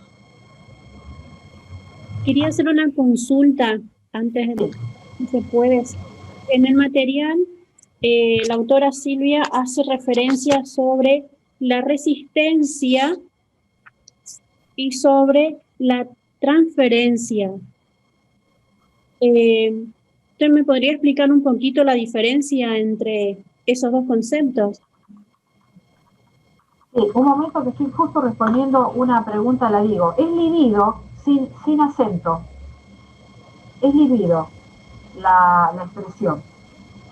Quería hacer una consulta antes de si se puede. En el material, la autora Silvia hace referencia sobre la resistencia y sobre la transferencia. ¿Usted me podría explicar un poquito la diferencia entre esos dos conceptos? Sí, un momento que estoy justo respondiendo una pregunta, la digo. Es libido, sin acento. Es libido la expresión.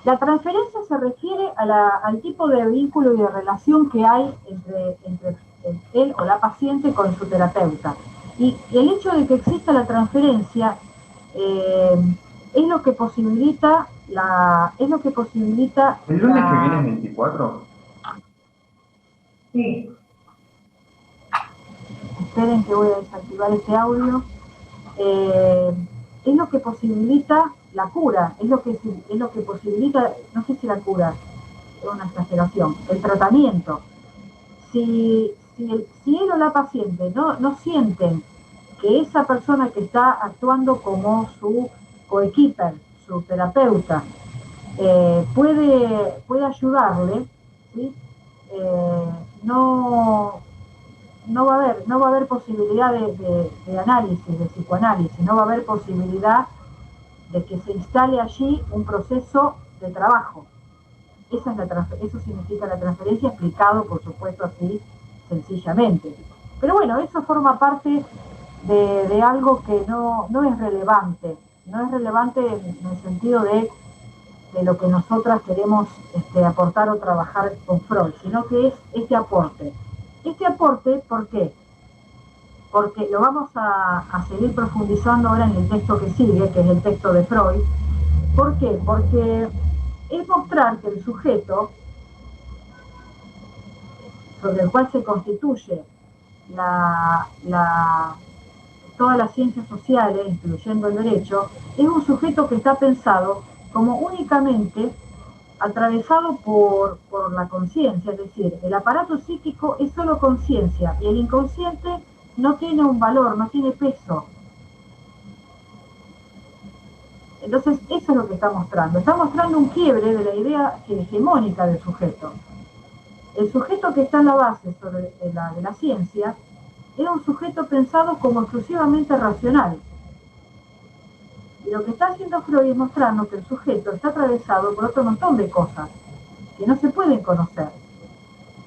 La transferencia se refiere al tipo de vínculo y de relación que hay entre él o la paciente con su terapeuta. Y el hecho de que exista la transferencia es lo que posibilita ¿El lunes que viene es 24? Sí. Esperen que voy a desactivar este audio. Es lo que posibilita la cura, es lo que posibilita, no sé si la cura es una exageración, el tratamiento. Si él o la paciente no sienten que esa persona que está actuando como su coequiper, su terapeuta, puede ayudarle, ¿sí? No va a haber posibilidad de análisis, de psicoanálisis, no va a haber posibilidad de que se instale allí un proceso de trabajo. Eso significa la transferencia, explicado, por supuesto, así sencillamente. Pero bueno, eso forma parte de algo que no es relevante. No es relevante en el sentido de lo que nosotras queremos aportar o trabajar con Freud, sino que es este aporte. Este aporte, ¿por qué? porque lo vamos a seguir profundizando ahora en el texto que sigue, que es el texto de Freud. ¿Por qué? Porque es mostrar que el sujeto, sobre el cual se constituye todas las ciencias sociales, incluyendo el derecho, es un sujeto que está pensado como únicamente atravesado por la conciencia, es decir, el aparato psíquico es solo conciencia y el inconsciente no tiene un valor, no tiene peso. Entonces, eso es lo que está mostrando. Está mostrando un quiebre de la idea hegemónica del sujeto. El sujeto que está en la base de la ciencia era un sujeto pensado como exclusivamente racional. Y lo que está haciendo Freud es mostrando que el sujeto está atravesado por otro montón de cosas que no se pueden conocer.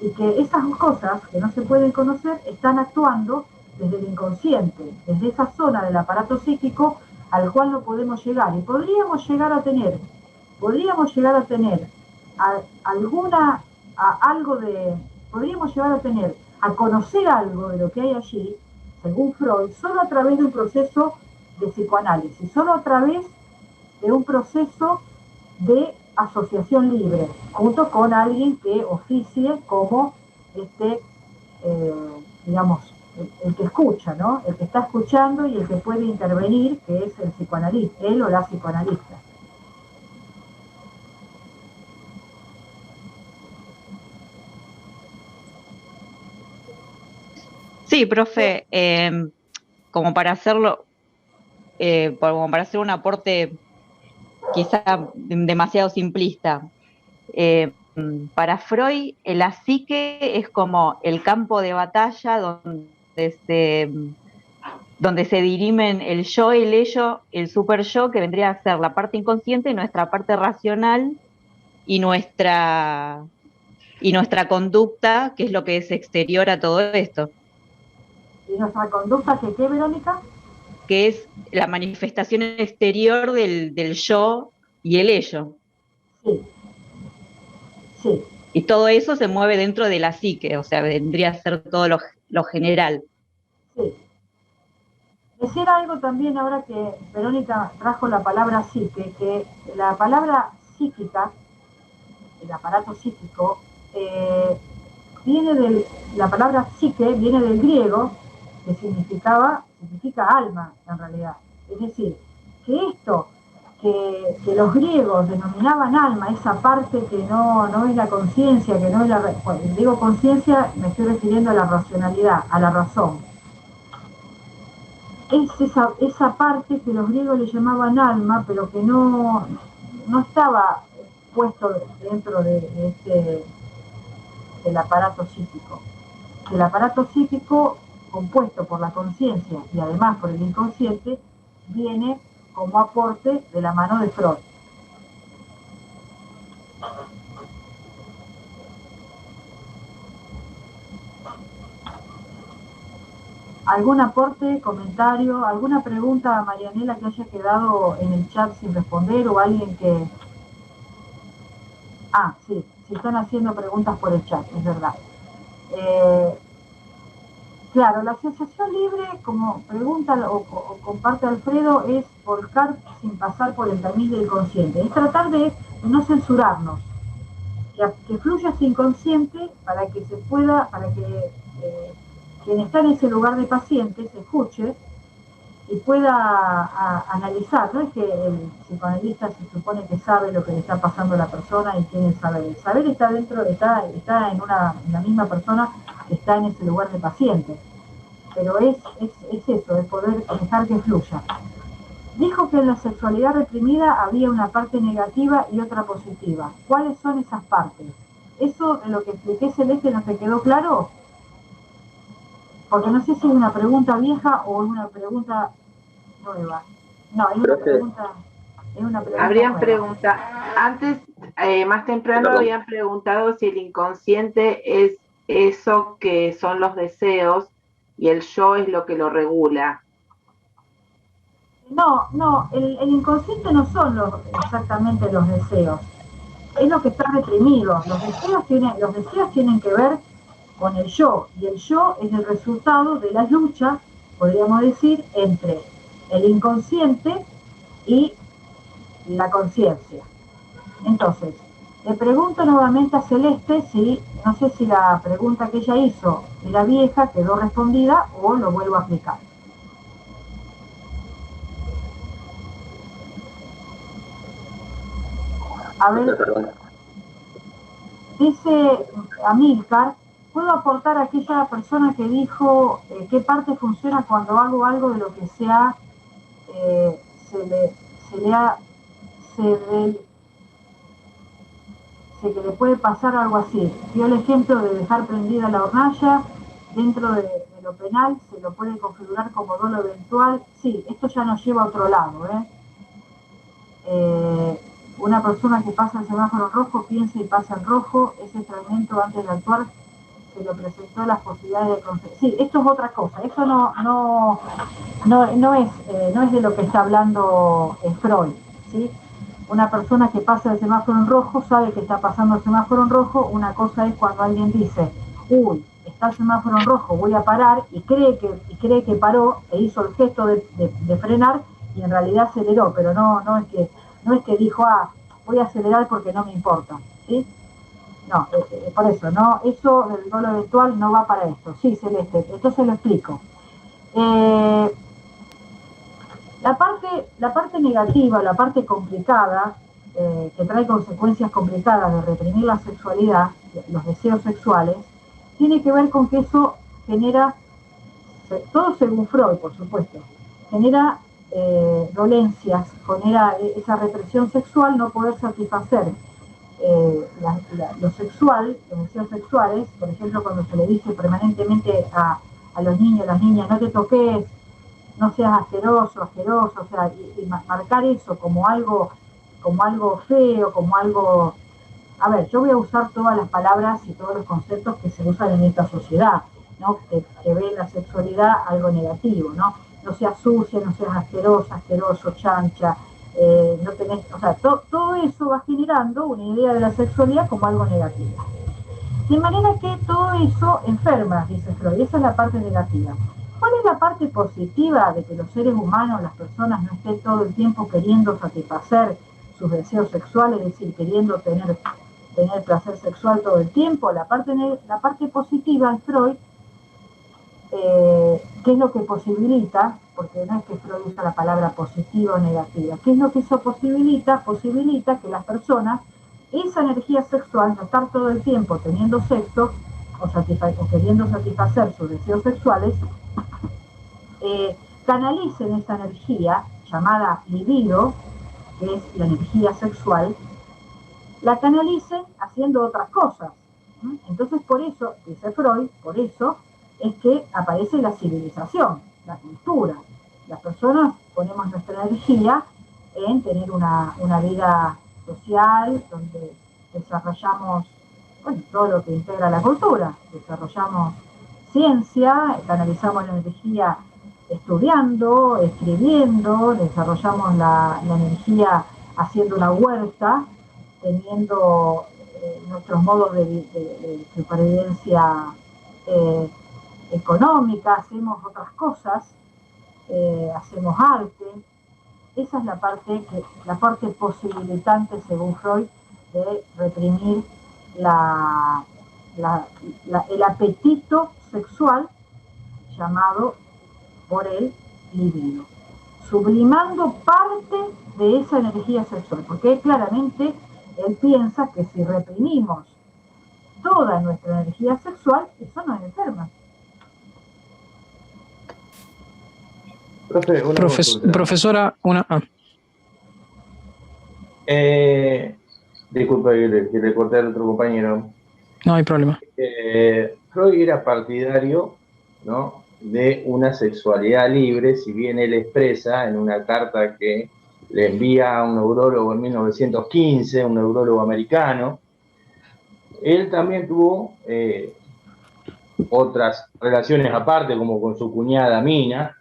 Y que esas cosas que no se pueden conocer están actuando desde el inconsciente, desde esa zona del aparato psíquico al cual no podemos llegar. Y podríamos llegar a tener a conocer algo de lo que hay allí, según Freud, solo a través de un proceso de psicoanálisis, solo a través de un proceso de asociación libre, junto con alguien que oficie como el que escucha, ¿no? El que está escuchando y el que puede intervenir, que es el psicoanalista, él o la psicoanalista. Sí, profe, como para hacerlo, como para hacer un aporte quizá demasiado simplista, para Freud la psique es como el campo de batalla donde se dirimen el yo, el ello, el super yo, que vendría a ser la parte inconsciente, nuestra parte racional y nuestra conducta, que es lo que es exterior a todo esto. ¿Y nuestra conducta qué, Verónica? Que es la manifestación exterior del yo y el ello. Sí. Sí. Y todo eso se mueve dentro de la psique, o sea, vendría a ser todo lo general. Sí. Decir algo también ahora que Verónica trajo la palabra psique, que la palabra psíquica, el aparato psíquico, la palabra psique viene del griego, que significa alma, en realidad. Es decir, que esto que los griegos denominaban alma, esa parte que no es la conciencia, que no es cuando digo conciencia me estoy refiriendo a la racionalidad, a la razón. Es esa parte que los griegos le llamaban alma, pero que no estaba puesto dentro del aparato psíquico. El aparato psíquico, compuesto por la conciencia y además por el inconsciente, viene como aporte de la mano de Freud. ¿Algún aporte, comentario, alguna pregunta a Marianela que haya quedado en el chat sin responder o alguien que... Ah, sí, están haciendo preguntas por el chat, es verdad. Claro, la asociación libre, como pregunta o comparte Alfredo, es volcar sin pasar por el tamiz del consciente. Es tratar de no censurarnos, que fluya ese inconsciente para que quien está en ese lugar de paciente se escuche y pueda analizar. No es que el psicoanalista se supone que sabe lo que le está pasando a la persona y tiene el saber. El saber está dentro, está en la misma persona que está en ese lugar de paciente. Pero es eso, es poder dejar que fluya. Dijo que en la sexualidad reprimida había una parte negativa y otra positiva. ¿Cuáles son esas partes? ¿Eso de lo que expliqué, Celeste, no te quedó claro? Porque no sé si es una pregunta vieja o es una pregunta nueva. No, es una pregunta Habrían nueva. preguntado, antes, más temprano habían preguntado si el inconsciente es eso que son los deseos y el yo es lo que lo regula. No, el inconsciente no son exactamente los deseos, es lo que está reprimido. Los deseos tienen que ver con el yo, y el yo es el resultado de la lucha podríamos decir, entre el inconsciente y la conciencia. Entonces, le pregunto nuevamente a Celeste si, no sé si la pregunta que ella hizo era vieja, quedó respondida o lo vuelvo a aplicar. A ver, dice Amílcar, ¿puedo aportar a aquella persona que dijo qué parte funciona cuando hago algo de lo que se que le puede pasar algo así? Dio el ejemplo de dejar prendida la hornalla, dentro de lo penal se lo puede configurar como dolo eventual. Sí, esto ya nos lleva a otro lado, una persona que pasa el semáforo rojo piensa y pasa en rojo, ese fragmento antes de actuar se lo presentó las posibilidades de conseguir. Sí, esto es otra cosa, eso no es de lo que está hablando Freud, ¿sí? Una persona que pasa el semáforo en rojo sabe que está pasando el semáforo en rojo. Una cosa es cuando alguien dice, uy, está el semáforo en rojo, voy a parar, y cree que paró e hizo el gesto de frenar y en realidad aceleró, pero no es que dijo, voy a acelerar porque no me importa, ¿sí? No, por eso, no, eso del dolo eventual no va para esto. Sí, Celeste, entonces lo explico. La parte negativa, la parte complicada, que trae consecuencias complicadas de reprimir la sexualidad, los deseos sexuales, tiene que ver con que eso genera, todo según Freud, por supuesto, genera dolencias, genera esa represión sexual, no poder satisfacer lo sexual, los deseos sexuales. Por ejemplo, cuando se le dice permanentemente a los niños, las niñas, no te toques, no seas asqueroso, o sea, y marcar eso como algo feo, como algo... A ver, yo voy a usar todas las palabras y todos los conceptos que se usan en esta sociedad, ¿no? Que ve la sexualidad algo negativo, ¿no? No seas sucia, no seas asqueroso, chancha, no tenés... O sea, todo eso va generando una idea de la sexualidad como algo negativo. De manera que todo eso enferma, dice Freud, esa es la parte negativa. ¿Cuál es la parte positiva de que los seres humanos, las personas, no estén todo el tiempo queriendo satisfacer sus deseos sexuales, es decir, queriendo tener placer sexual todo el tiempo? La parte positiva de Freud, ¿qué es lo que posibilita? Porque no es que Freud usa la palabra positiva o negativa. ¿Qué es lo que eso posibilita? Posibilita que las personas, esa energía sexual, no estar todo el tiempo teniendo sexo o queriendo satisfacer sus deseos sexuales, canalicen esa energía llamada libido, que es la energía sexual, la canalicen haciendo otras cosas. Entonces, por eso, dice Freud, por eso es que aparece la civilización, la cultura. Las personas ponemos nuestra energía en tener una vida social, donde desarrollamos, bueno, todo lo que integra la cultura, desarrollamos ciencia, canalizamos la energía estudiando, escribiendo, desarrollamos la energía haciendo una huerta, teniendo nuestros modos de supervivencia económica, hacemos otras cosas, hacemos arte. Esa es la parte posibilitante, según Freud, de reprimir el apetito sexual llamado por él libido, sublimando parte de esa energía sexual, porque claramente él piensa que si reprimimos toda nuestra energía sexual, eso nos enferma. Profesora, disculpa que le corté al otro compañero. No hay problema. Freud era partidario, ¿no?, de una sexualidad libre, si bien él expresa en una carta que le envía a un neurólogo en 1915, un neurólogo americano. Él también tuvo otras relaciones aparte, como con su cuñada Mina,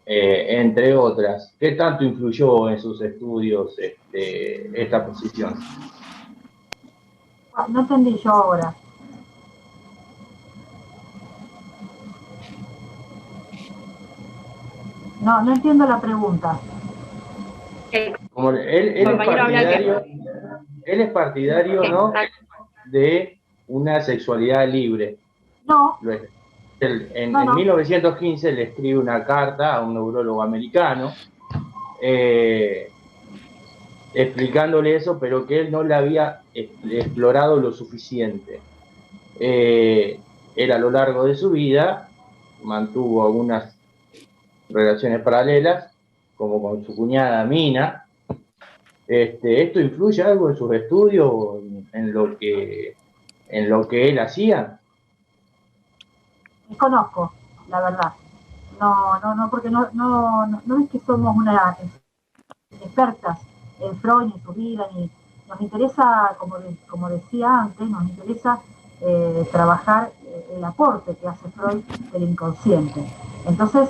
entre otras. ¿Qué tanto influyó en sus estudios esta posición? No entendí yo ahora. No entiendo la pregunta. Como él es partidario, ¿no?, de una sexualidad libre. No. En 1915 le escribe una carta a un neurólogo americano explicándole eso, pero que él no la había explorado lo suficiente. Él a lo largo de su vida mantuvo algunas relaciones paralelas, como con su cuñada Mina. ¿Esto influye algo en sus estudios, en lo que él hacía? Desconozco, la verdad. No, porque no es que somos una expertas en Freud, ni en su vida, ni nos interesa, como decía antes, nos interesa trabajar el aporte que hace Freud del inconsciente. Entonces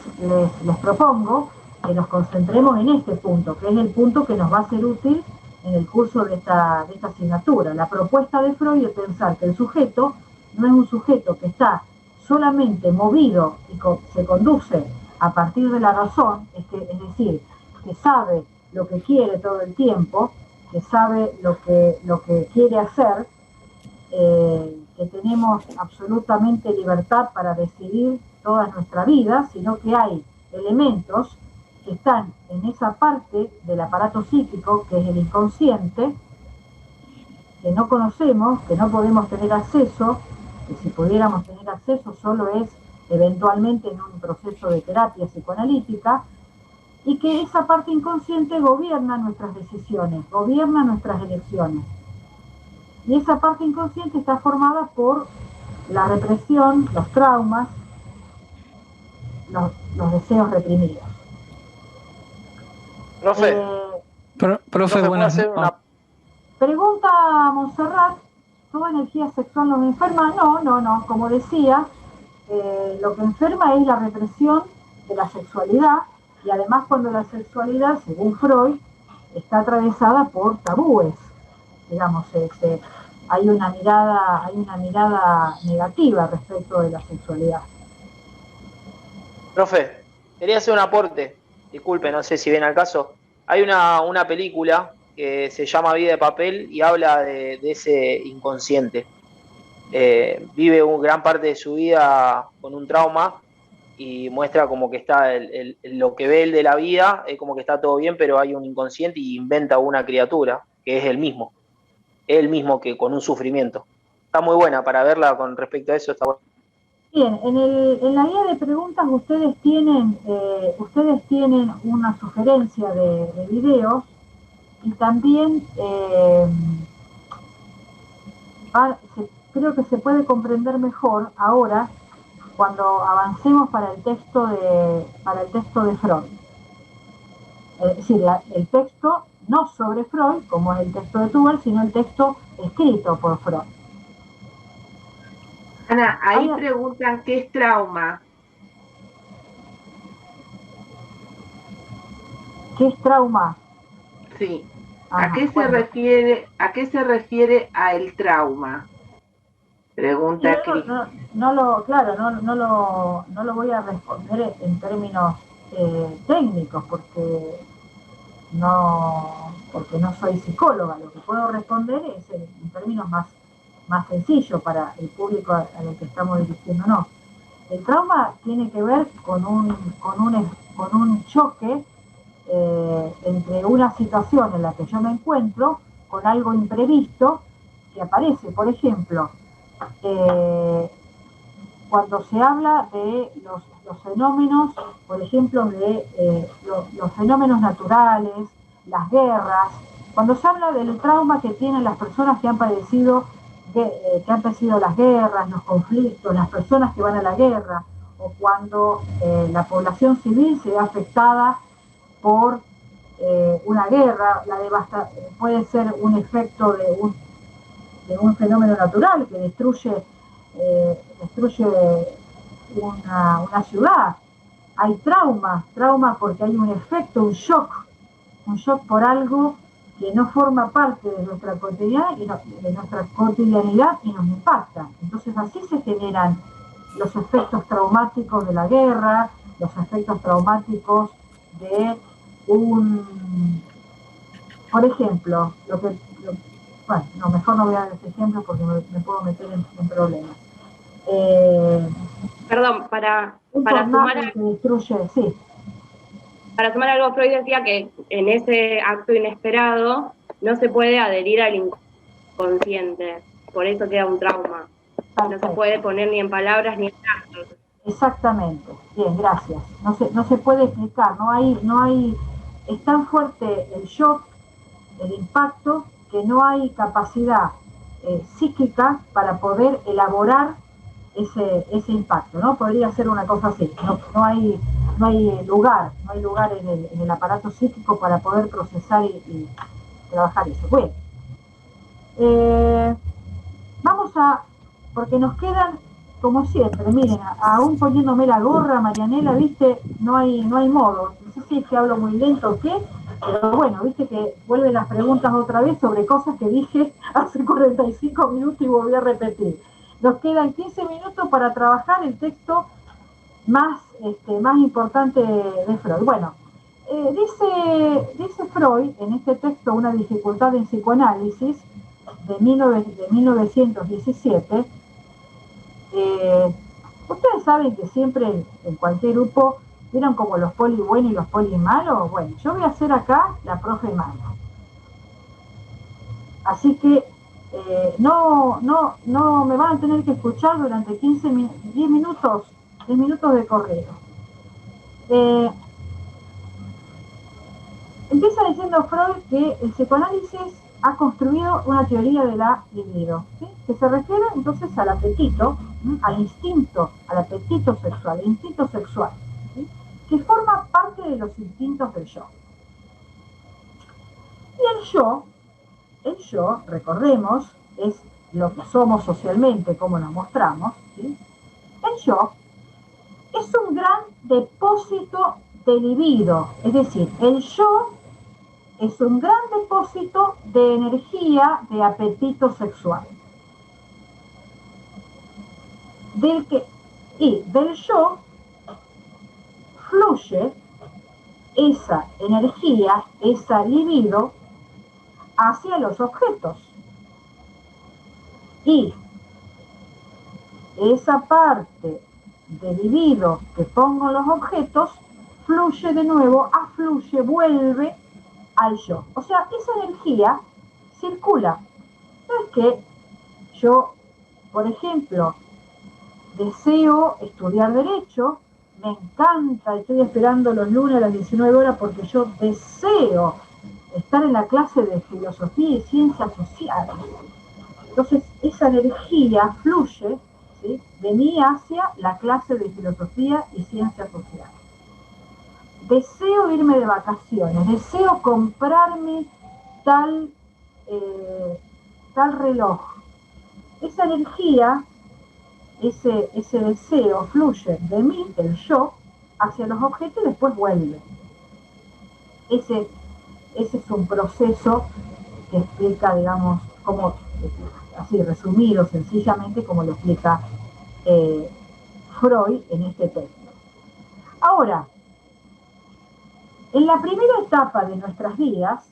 les propongo que nos concentremos en este punto, que es el punto que nos va a ser útil en el curso de esta asignatura. La propuesta de Freud es pensar que el sujeto no es un sujeto que está solamente movido y se conduce a partir de la razón, es decir, que sabe lo que quiere todo el tiempo, que sabe lo que quiere hacer, que tenemos absolutamente libertad para decidir toda nuestra vida, sino que hay elementos que están en esa parte del aparato psíquico, que es el inconsciente, que no conocemos, que no podemos tener acceso, que si pudiéramos tener acceso solo es eventualmente en un proceso de terapia psicoanalítica, y que esa parte inconsciente gobierna nuestras decisiones, gobierna nuestras elecciones. Y esa parte inconsciente está formada por la represión, los traumas, los deseos reprimidos. Profe. Profe, buenas noches. Pregunta a Montserrat, ¿toda energía sexual nos enferma? No, como decía, lo que enferma es la represión de la sexualidad, y además cuando la sexualidad, según Freud, está atravesada por tabúes, digamos, hay una mirada negativa respecto de la sexualidad. Profe, quería hacer un aporte, disculpe, no sé si viene al caso. Hay una película que se llama Vida de Papel y habla de ese inconsciente. Vive gran parte de su vida con un trauma y muestra como que está lo que ve él de la vida, es como que está todo bien, pero hay un inconsciente y inventa una criatura que es él mismo que con un sufrimiento. Está muy buena para verla con respecto a eso, está buena. Bien, en la guía de preguntas ustedes tienen una sugerencia de videos, y también creo que se puede comprender mejor ahora cuando avancemos para el texto de Freud. Es decir, el texto no sobre Freud, como es el texto de Tubal, sino el texto escrito por Freud. Ana, ahí preguntan qué es trauma. ¿Qué es trauma? Sí. ¿A qué se refiere a el trauma? Pregunta Cris. No lo voy a responder en términos técnicos, porque no soy psicóloga. Lo que puedo responder es en términos más sencillos para el público al que estamos dirigiéndonos. El trauma tiene que ver con un choque entre una situación en la que yo me encuentro con algo imprevisto que aparece. Por ejemplo, cuando se habla de los fenómenos, por ejemplo, de los fenómenos naturales, las guerras, cuando se habla del trauma que tienen las personas que han padecido las guerras, los conflictos, las personas que van a la guerra, o cuando la población civil se ve afectada por una guerra, puede ser un efecto de un fenómeno natural que destruye una ciudad. Hay trauma porque hay un efecto, un shock por algo que no forma parte de nuestra cotidianidad y nos impacta. Entonces así se generan los efectos traumáticos de la guerra, los efectos traumáticos de por ejemplo, bueno, no, mejor no voy a dar ese ejemplo porque me puedo meter en problemas. Perdón, para sumar que destruye, sí. Para sumar algo, Freud decía que en ese acto inesperado no se puede adherir al inconsciente, por eso queda un trauma. No se puede poner ni en palabras ni en actos. Exactamente, bien, gracias. No se puede explicar, no hay, es tan fuerte el shock, el impacto, que no hay capacidad psíquica para poder elaborar ese impacto, ¿no? Podría ser una cosa así, no hay lugar en el aparato psíquico para poder procesar y trabajar eso. Bueno, vamos porque nos quedan, como siempre, miren, aún poniéndome la gorra, Marianela, viste, no hay modo, no sé si es que hablo muy lento o qué, pero bueno, viste que vuelven las preguntas otra vez sobre cosas que dije hace 45 minutos y volví a repetir. Nos quedan 15 minutos para trabajar el texto más importante de Freud. Bueno, dice Freud en este texto, Una dificultad en psicoanálisis, de 1917, ustedes saben que siempre en cualquier grupo vieron como los poli buenos y los poli malos. Bueno, yo voy a hacer acá la profe mala. Así que no me van a tener que escuchar durante 10 minutos de correo. Empieza diciendo Freud que el psicoanálisis ha construido una teoría de la libido, ¿sí? Que se refiere entonces al apetito, al instinto, al apetito sexual, el instinto sexual, ¿sí? Que forma parte de los instintos del yo. Y el yo, recordemos, es lo que somos socialmente, como nos mostramos, ¿sí? El yo es un gran depósito de libido, es decir, el yo es un gran depósito de energía, de apetito sexual. Del yo fluye esa energía, esa libido, hacia los objetos. Y esa parte de libido que pongo en los objetos fluye de nuevo, vuelve al yo. O sea, esa energía circula. No es que yo, por ejemplo, deseo estudiar Derecho, me encanta, estoy esperando los lunes a las 19 horas porque yo deseo estar en la clase de Filosofía y Ciencias Sociales. Entonces, esa energía fluye, ¿sí?, de mí hacia la clase de Filosofía y Ciencias Sociales. Deseo irme de vacaciones, deseo comprarme tal reloj. Esa energía, ese deseo fluye de mí, del yo, hacia los objetos y después vuelve. Ese es un proceso que explica, digamos, como, así resumido, sencillamente, como lo explica Freud en este texto. Ahora, en la primera etapa de nuestras vidas,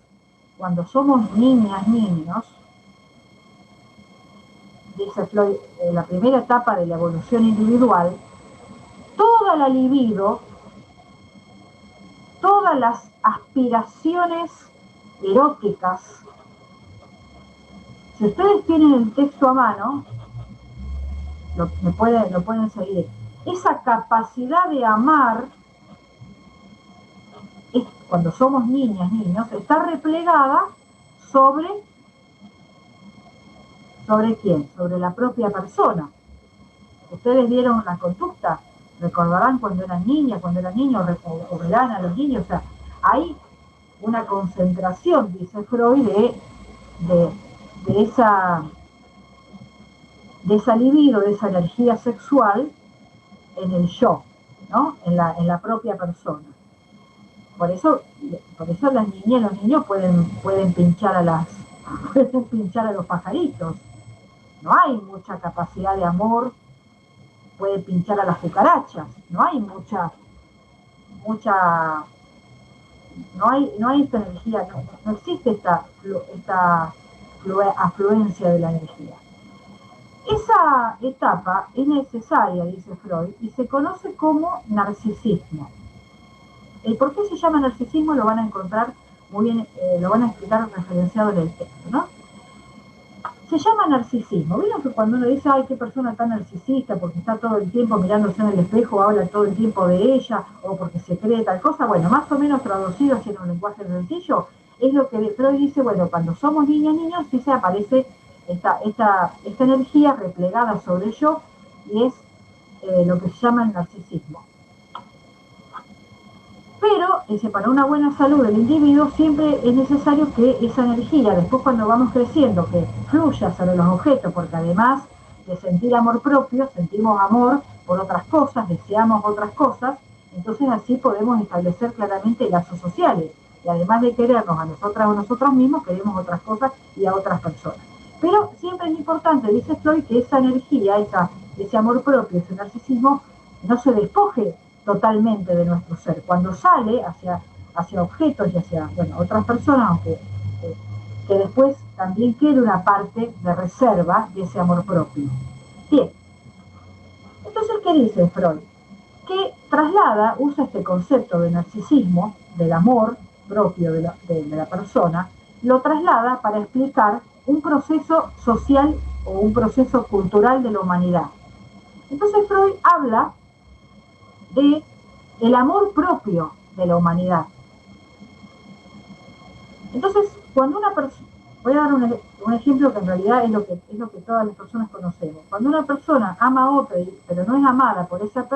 cuando somos niñas, niños, dice Freud, en la primera etapa de la evolución individual, toda la libido, todas las aspiraciones eróticas, si ustedes tienen el texto a mano, lo pueden seguir, esa capacidad de amar, cuando somos niñas, niños, está replegada sobre quién, sobre la propia persona. Ustedes vieron la conducta, recordarán cuando eran niñas, cuando eran niños, o verán a los niños, o sea, hay una concentración, dice Freud, de esa libido, de esa energía sexual en el yo, ¿no?, en la propia persona. Por eso las niñas y los niños pueden pinchar a los pajaritos. No hay mucha capacidad de amor, puede pinchar a las cucarachas. No hay mucha no hay esta energía, no existe esta afluencia de la energía. Esa etapa es necesaria, dice Freud, y se conoce como narcisismo. El por qué se llama narcisismo lo van a encontrar muy bien, lo van a explicar referenciado en el texto, ¿no? Se llama narcisismo. ¿Vieron que cuando uno dice, ay, qué persona tan narcisista, porque está todo el tiempo mirándose en el espejo, habla todo el tiempo de ella, o porque se cree tal cosa? Bueno, más o menos traducido así en un lenguaje sencillo, es lo que Freud dice, bueno, cuando somos niños, sí se aparece esta energía replegada sobre el yo, y es lo que se llama el narcisismo. Pero para una buena salud del individuo siempre es necesario que esa energía, después cuando vamos creciendo, que fluya sobre los objetos, porque además de sentir amor propio, sentimos amor por otras cosas, deseamos otras cosas, entonces así podemos establecer claramente lazos sociales. Y además de querernos a nosotras o nosotros mismos, queremos otras cosas y a otras personas. Pero siempre es importante, dice Freud, que esa energía, ese amor propio, ese narcisismo, no se despoje totalmente de nuestro ser. Cuando sale hacia objetos y hacia otras personas, aunque que después también quede una parte de reserva de ese amor propio. Bien. Entonces, ¿qué dice Freud? Que usa este concepto de narcisismo, del amor propio de la persona, lo traslada para explicar un proceso social o un proceso cultural de la humanidad. Entonces Freud habla de el amor propio de la humanidad. Entonces, cuando una persona, voy a dar un ejemplo que en realidad es lo que todas las personas conocemos. Cuando una persona ama a otra, pero no es amada por esa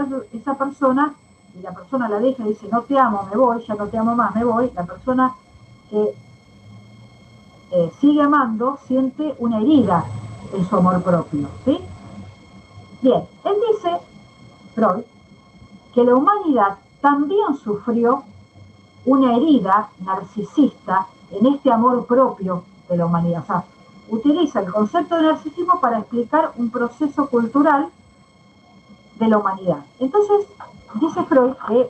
persona, y la persona la deja y dice, no te amo, me voy, ya no te amo más, me voy, la persona que sigue amando siente una herida en su amor propio, ¿sí? Bien, él dice, Freud, que la humanidad también sufrió una herida narcisista en este amor propio de la humanidad. O sea, utiliza el concepto de narcisismo para explicar un proceso cultural de la humanidad. Entonces, dice Freud que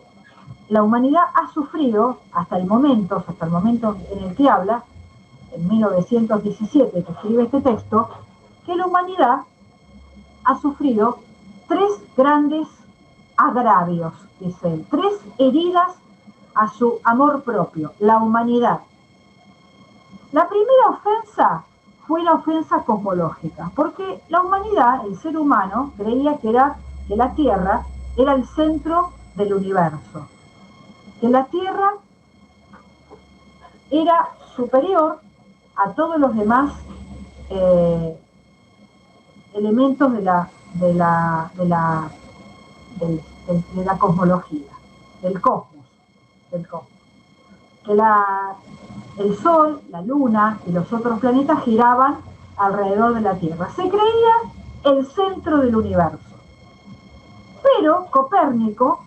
la humanidad ha sufrido, hasta el momento en el que habla, en 1917, que escribe este texto, que la humanidad ha sufrido 3 grandes agravios, dice él, 3 heridas a su amor propio, la humanidad. La primera ofensa fue la ofensa cosmológica, porque la humanidad, el ser humano, creía que la Tierra era el centro del universo, que la Tierra era superior a todos los demás elementos de la cosmología, del cosmos. Que el Sol, la Luna y los otros planetas giraban alrededor de la Tierra. Se creía el centro del universo. Pero Copérnico,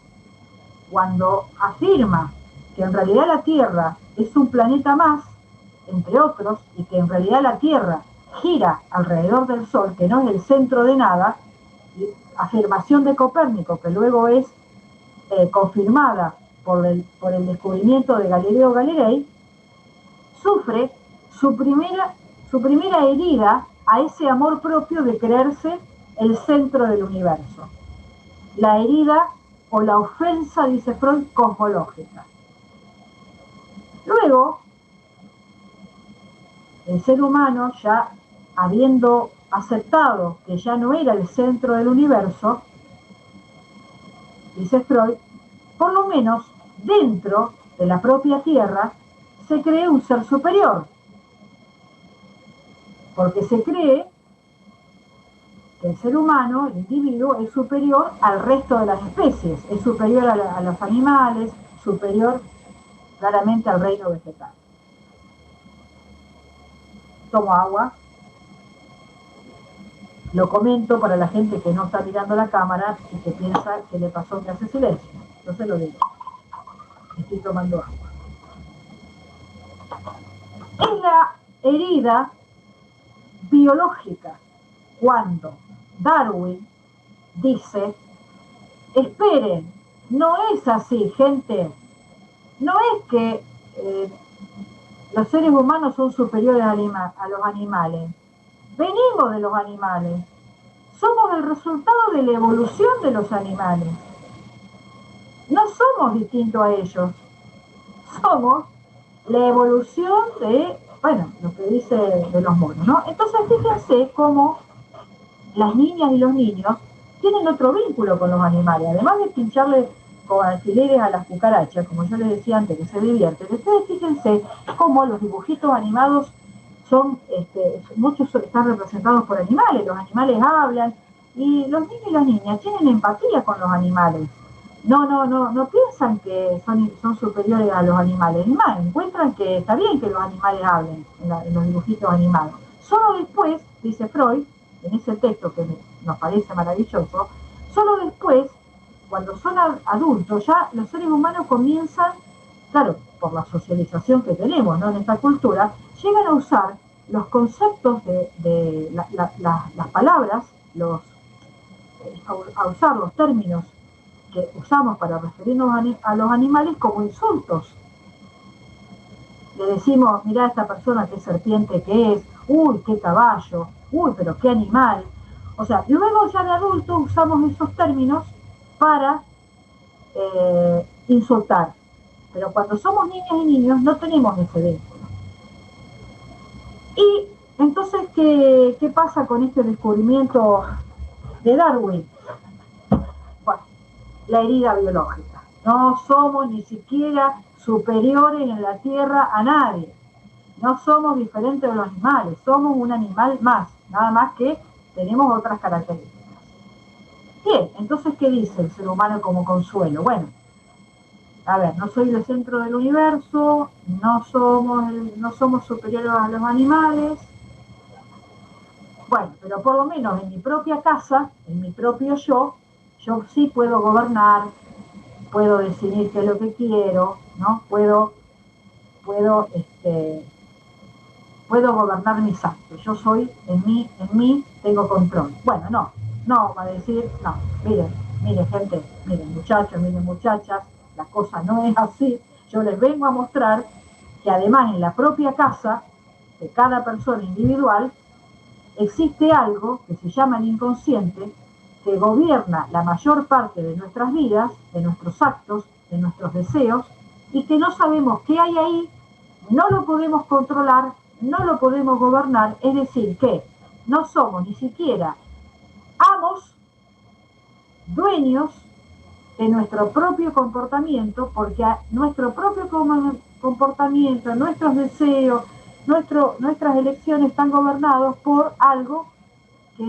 cuando afirma que en realidad la Tierra es un planeta más, entre otros, y que en realidad la Tierra gira alrededor del Sol, que no es el centro de nada, y afirmación de Copérnico, que luego es confirmada por el descubrimiento de Galileo Galilei, sufre su primera herida a ese amor propio de creerse el centro del universo. La herida o la ofensa, dice Freud, cosmológica. Luego, el ser humano, ya habiendo aceptado que ya no era el centro del universo, dice Freud, por lo menos dentro de la propia Tierra se cree un ser superior, porque se cree que el ser humano, el individuo, es superior al resto de las especies, es superior a los animales, superior claramente al reino vegetal. Tomo agua. Lo comento para la gente que no está mirando la cámara y que piensa que le pasó que hace silencio. Entonces lo digo. Estoy tomando agua. Es la herida biológica cuando Darwin dice, esperen, no es así, gente. No es que los seres humanos son superiores a los animales. Venimos de los animales. Somos el resultado de la evolución de los animales. No somos distintos a ellos. Somos la evolución de, bueno, lo que dice de los monos, ¿no? Entonces fíjense cómo las niñas y los niños tienen otro vínculo con los animales. Además de pincharle con alfileres a las cucarachas, como yo les decía antes, que se divierten, ustedes fíjense cómo los dibujitos animados son, muchos están representados por animales, los animales hablan, y los niños y las niñas tienen empatía con los animales. No piensan que son superiores a los animales, ni más, encuentran que está bien que los animales hablen en los dibujitos animados. Solo después, dice Freud, en ese texto que nos parece maravilloso, solo después, cuando son adultos, ya los seres humanos comienzan, claro, por la socialización que tenemos, ¿no?, en esta cultura, llegan a usar los conceptos de las palabras, a usar los términos que usamos para referirnos a los animales como insultos. Le decimos, mirá esta persona qué serpiente que es, uy, qué caballo, uy, pero qué animal. O sea, luego ya de adultos usamos esos términos para insultar. Pero cuando somos niñas y niños no tenemos ese vínculo. Y entonces, ¿qué pasa con este descubrimiento de Darwin? Bueno, la herida biológica. No somos ni siquiera superiores en la Tierra a nadie. No somos diferentes de los animales, somos un animal más, nada más que tenemos otras características. Bien, entonces, ¿qué dice el ser humano como consuelo? Bueno, a ver, no soy el centro del universo, no somos superiores a los animales. Bueno, pero por lo menos en mi propia casa, en mi propio yo sí puedo gobernar, puedo decidir qué es lo que quiero, ¿no? Puedo gobernar mis actos. Yo soy, en mí tengo control. Bueno, no, va a decir, no, miren gente, miren muchachos, miren muchachas, la cosa no es así. Yo les vengo a mostrar que además en la propia casa de cada persona individual existe algo que se llama el inconsciente, que gobierna la mayor parte de nuestras vidas, de nuestros actos, de nuestros deseos, y que no sabemos qué hay ahí, no lo podemos controlar, no lo podemos gobernar, es decir, que no somos ni siquiera amos, dueños de nuestro propio comportamiento, porque nuestro propio comportamiento, nuestros deseos, nuestras elecciones están gobernados por algo de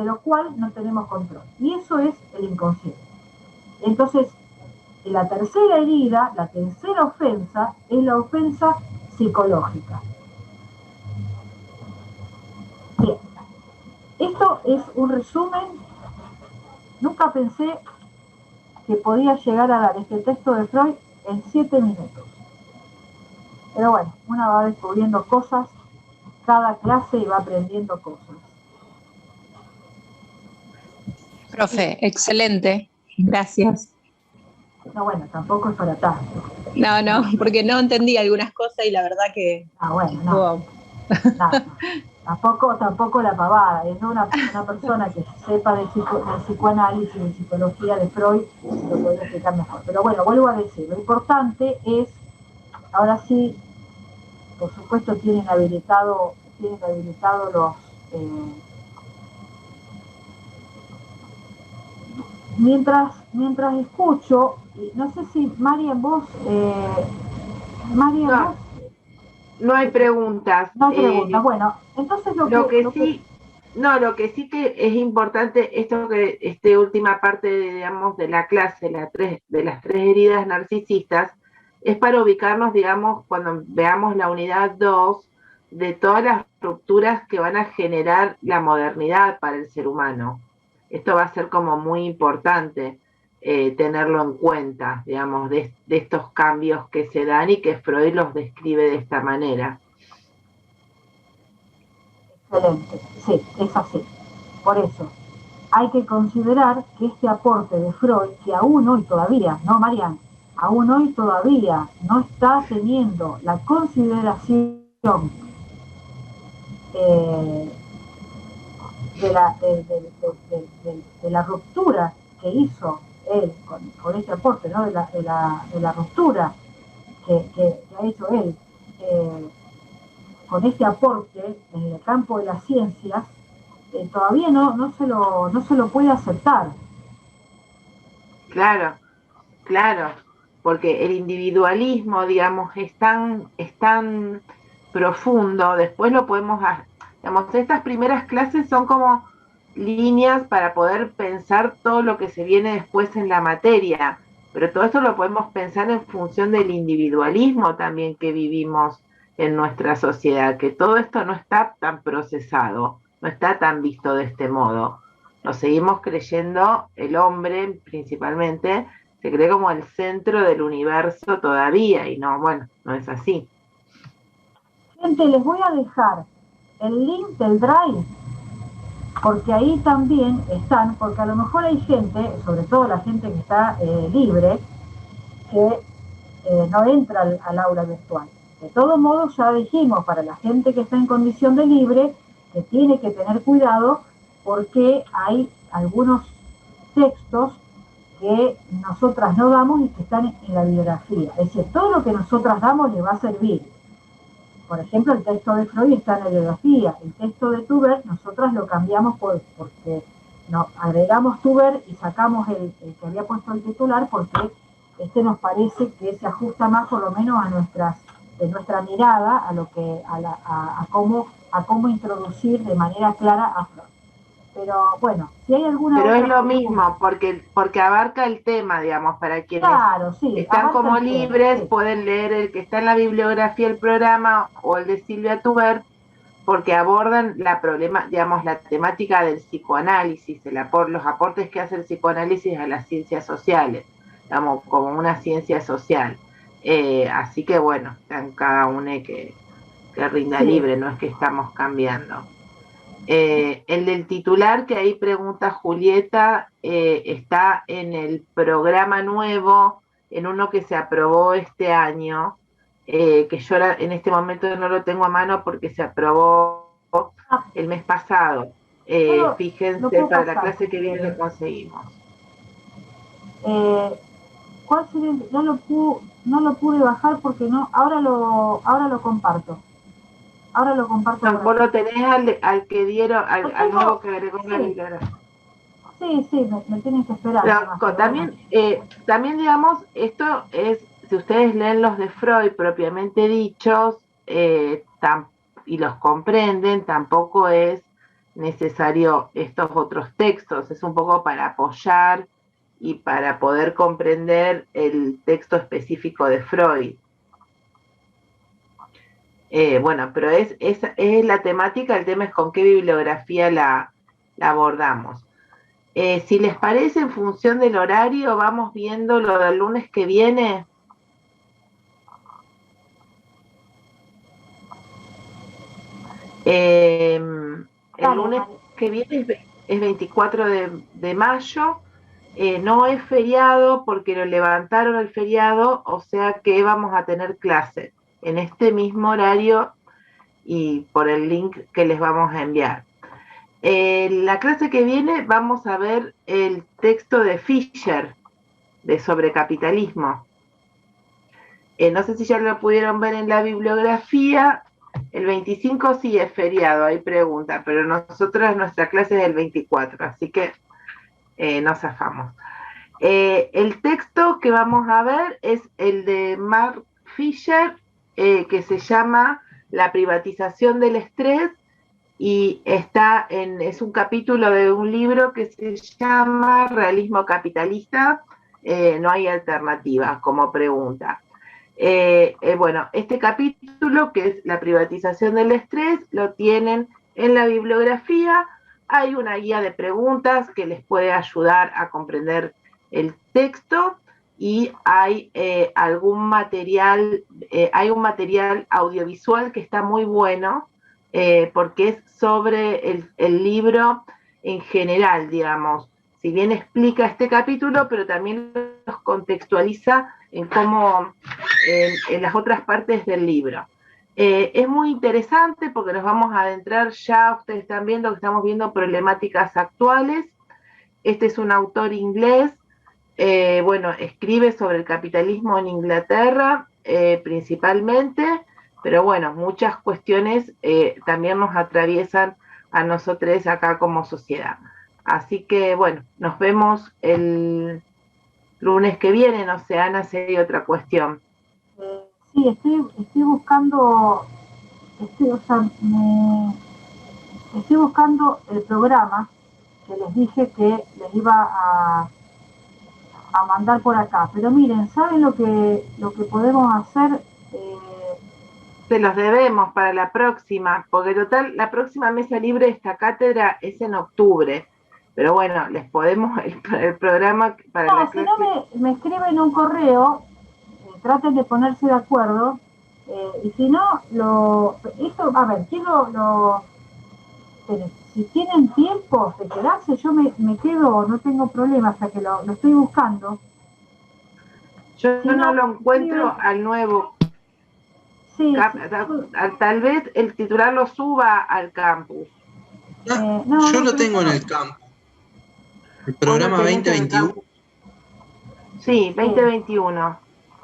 lo cual no tenemos control. Y eso es el inconsciente. Entonces, la tercera herida, la tercera ofensa, es la ofensa psicológica. Bien, esto es un resumen. Nunca pensé que podía llegar a dar este texto de Freud en 7 minutos. Pero bueno, una va descubriendo cosas, cada clase y va aprendiendo cosas. Profe, excelente, gracias. No, bueno, tampoco es para tanto. No, porque no entendí algunas cosas y la verdad que... bueno, no. Tampoco la pavada, es una persona que sepa de psicoanálisis, de psicología de Freud, lo podría explicar mejor. Pero bueno, vuelvo a decir, lo importante es, ahora sí, por supuesto tienen habilitado los... Mientras escucho, no sé si Marian, vos... No hay preguntas. No hay preguntas. Bueno, entonces lo que sí que es importante, esta última parte, digamos, de la clase, de las 3 heridas narcisistas, es para ubicarnos, digamos, cuando veamos la unidad 2, de todas las rupturas que van a generar la modernidad para el ser humano. Esto va a ser como muy importante tenerlo en cuenta, digamos, de estos cambios que se dan y que Freud los describe de esta manera. Excelente, sí, es así. Por eso, hay que considerar que este aporte de Freud, que aún hoy todavía, ¿no, Marian? aún hoy todavía no está teniendo la consideración de la ruptura que hizo él con ese aporte, ¿no? de la ruptura que ha hecho él con este aporte en el campo de las ciencias, todavía no se lo puede aceptar. Claro, porque el individualismo, digamos, es tan profundo. Después lo podemos, digamos, estas primeras clases son como líneas para poder pensar todo lo que se viene después en la materia, pero todo esto lo podemos pensar en función del individualismo también que vivimos en nuestra sociedad, que todo esto no está tan procesado, no está tan visto de este modo. Nos seguimos creyendo, el hombre principalmente, se cree como el centro del universo todavía, y no, bueno, no es así. Gente, les voy a dejar el link del Drive, porque ahí también están, porque a lo mejor hay gente, sobre todo la gente que está libre, que no entra al aula virtual. De todos modos, ya dijimos, para la gente que está en condición de libre, que tiene que tener cuidado, porque hay algunos textos que nosotras no damos y que están en la bibliografía. Es decir, todo lo que nosotras damos le va a servir. Por ejemplo, el texto de Freud está en la bibliografía. El texto de Tuber, nosotras lo cambiamos porque agregamos Tuber y sacamos el que había puesto el titular, porque este nos parece que se ajusta más, por lo menos, a nuestra mirada, a cómo introducir de manera clara a Freud. Pero bueno, si hay alguna... Pero es lo mismo, porque abarca el tema, digamos, para quienes están como libres, pueden leer el que está en la bibliografía del programa o el de Silvia Tuber, porque abordan la temática del psicoanálisis, los aportes que hace el psicoanálisis a las ciencias sociales, digamos, como una ciencia social. Así que bueno, cada uno que rinda libre, no es que estamos cambiando. El del titular, que ahí pregunta Julieta, está en el programa nuevo, en uno que se aprobó este año, que yo en este momento no lo tengo a mano porque se aprobó el mes pasado. Fíjense, para la clase que viene lo conseguimos. ¿Cuál sería? No lo pude bajar porque ahora lo comparto. Ahora lo comparto. No, vos lo tenés al que dieron, al nuevo que agregó la bibliografía. Sí, me tienen que esperar. Pero, también, digamos, esto es, si ustedes leen los de Freud propiamente dichos, y los comprenden, tampoco es necesario estos otros textos, es un poco para apoyar y para poder comprender el texto específico de Freud. Bueno, pero es la temática, el tema es con qué bibliografía la abordamos. Si les parece, en función del horario, vamos viendo lo del lunes que viene. El lunes que viene es 24 de mayo, no es feriado porque lo levantaron el feriado, o sea que vamos a tener clase en este mismo horario y por el link que les vamos a enviar. La clase que viene vamos a ver el texto de Fischer, de Sobrecapitalismo. No sé si ya lo pudieron ver en la bibliografía. El 25 sí es feriado, hay pregunta, pero nuestra clase es el 24, así que nos zafamos. El texto que vamos a ver es el de Mark Fisher, que se llama La privatización del estrés, y es un capítulo de un libro que se llama Realismo capitalista, no hay alternativa, como pregunta. Bueno, este capítulo, que es La privatización del estrés, lo tienen en la bibliografía. Hay una guía de preguntas que les puede ayudar a comprender el texto, y hay un material audiovisual que está muy bueno, porque es sobre el libro en general, digamos. Si bien explica este capítulo, pero también los contextualiza en cómo, en las otras partes del libro. Es muy interesante porque nos vamos a adentrar, ya ustedes están viendo que estamos viendo problemáticas actuales. Este es un autor inglés, bueno, escribe sobre el capitalismo en Inglaterra principalmente, pero bueno, muchas cuestiones también nos atraviesan a nosotros acá como sociedad. Así que bueno, nos vemos el lunes que viene. No sé, Ana, si hay otra cuestión. Sí, estoy buscando, estoy buscando el programa que les dije que les iba a mandar por acá. Pero miren, ¿saben lo que podemos hacer? Se los debemos para la próxima, porque total, la próxima mesa libre de esta cátedra es en octubre. Pero bueno, les podemos, el programa para la clase... si no me escriben un correo, traten de ponerse de acuerdo, y si no, a ver, si tienen tiempo de quedarse, yo me quedo, no tengo problema, hasta que lo estoy buscando. Yo no lo encuentro al nuevo. Sí, tal vez el titular lo suba al campus. Yo lo tengo en el campus. El programa 2021. Sí, 2021.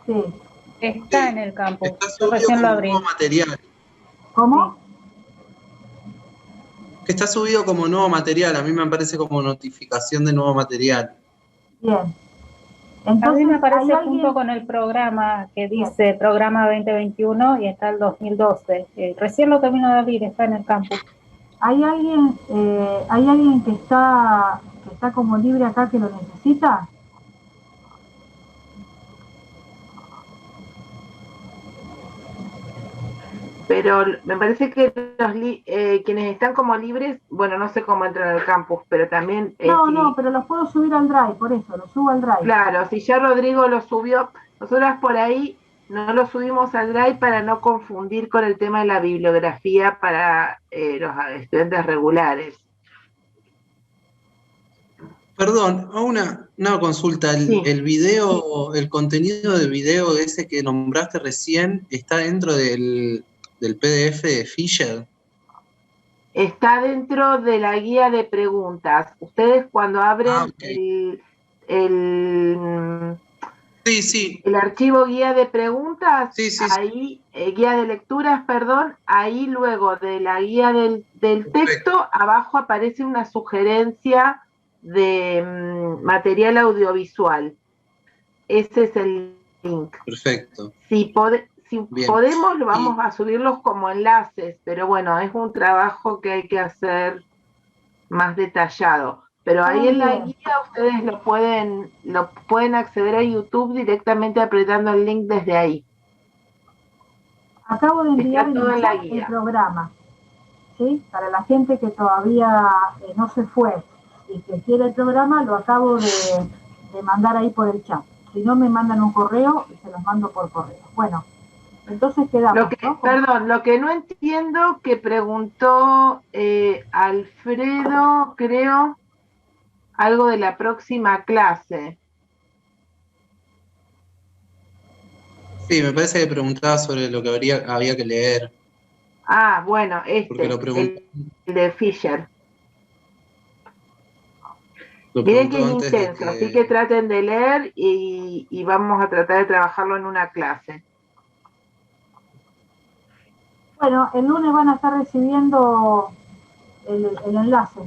Sí. Está en el campus. Está subido como nuevo material. ¿Cómo? Que está subido como nuevo material. A mí me aparece como notificación de nuevo material. Bien. Entonces, a mí me aparece junto con el programa que dice programa 2021 y está el 2012. Recién lo termino de abrir, está en el campus. ¿Hay alguien que está como libre acá que lo necesita? Pero me parece que quienes están como libres, bueno, no sé cómo entran al campus, pero también... No, pero los puedo subir al Drive, por eso, los subo al Drive. Claro, si ya Rodrigo lo subió, nosotras por ahí no lo subimos al Drive para no confundir con el tema de la bibliografía para los estudiantes regulares. Perdón, una consulta. El video, el contenido del video ese que nombraste recién, ¿está dentro del PDF de Fisher? Está dentro de la guía de preguntas. Ustedes cuando abren el archivo guía de preguntas, ahí, guía de lecturas, perdón, ahí luego de la guía del texto, abajo aparece una sugerencia de material audiovisual. Ese es el link. Perfecto. Si podemos, lo vamos a subirlos como enlaces, pero bueno, es un trabajo que hay que hacer más detallado. Pero ahí en la guía ustedes lo pueden acceder a YouTube directamente apretando el link desde ahí. Acabo de enviar el programa, ¿sí? Para la gente que todavía no se fue y que quiere el programa, lo acabo de mandar ahí por el chat. Si no, me mandan un correo y se los mando por correo. Bueno, entonces quedamos. Perdón, lo que no entiendo que preguntó Alfredo, creo, algo de la próxima clase. Sí, me parece que preguntaba sobre lo que había que leer. Ah, bueno, el de Fisher. Miren que es intenso, así que traten de leer y vamos a tratar de trabajarlo en una clase. Bueno, el lunes van a estar recibiendo el enlace.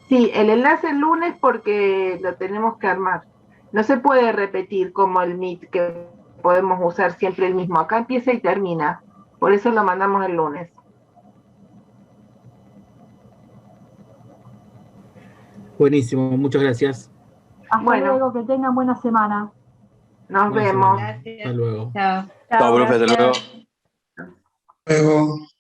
Sí, el enlace el lunes porque lo tenemos que armar. No se puede repetir como el Meet, que podemos usar siempre el mismo. Acá empieza y termina. Por eso lo mandamos el lunes. Buenísimo, muchas gracias. Hasta luego, que tengan buena semana. Nos vemos. Hasta luego. Chao. Chao, profe, hasta luego. Luego.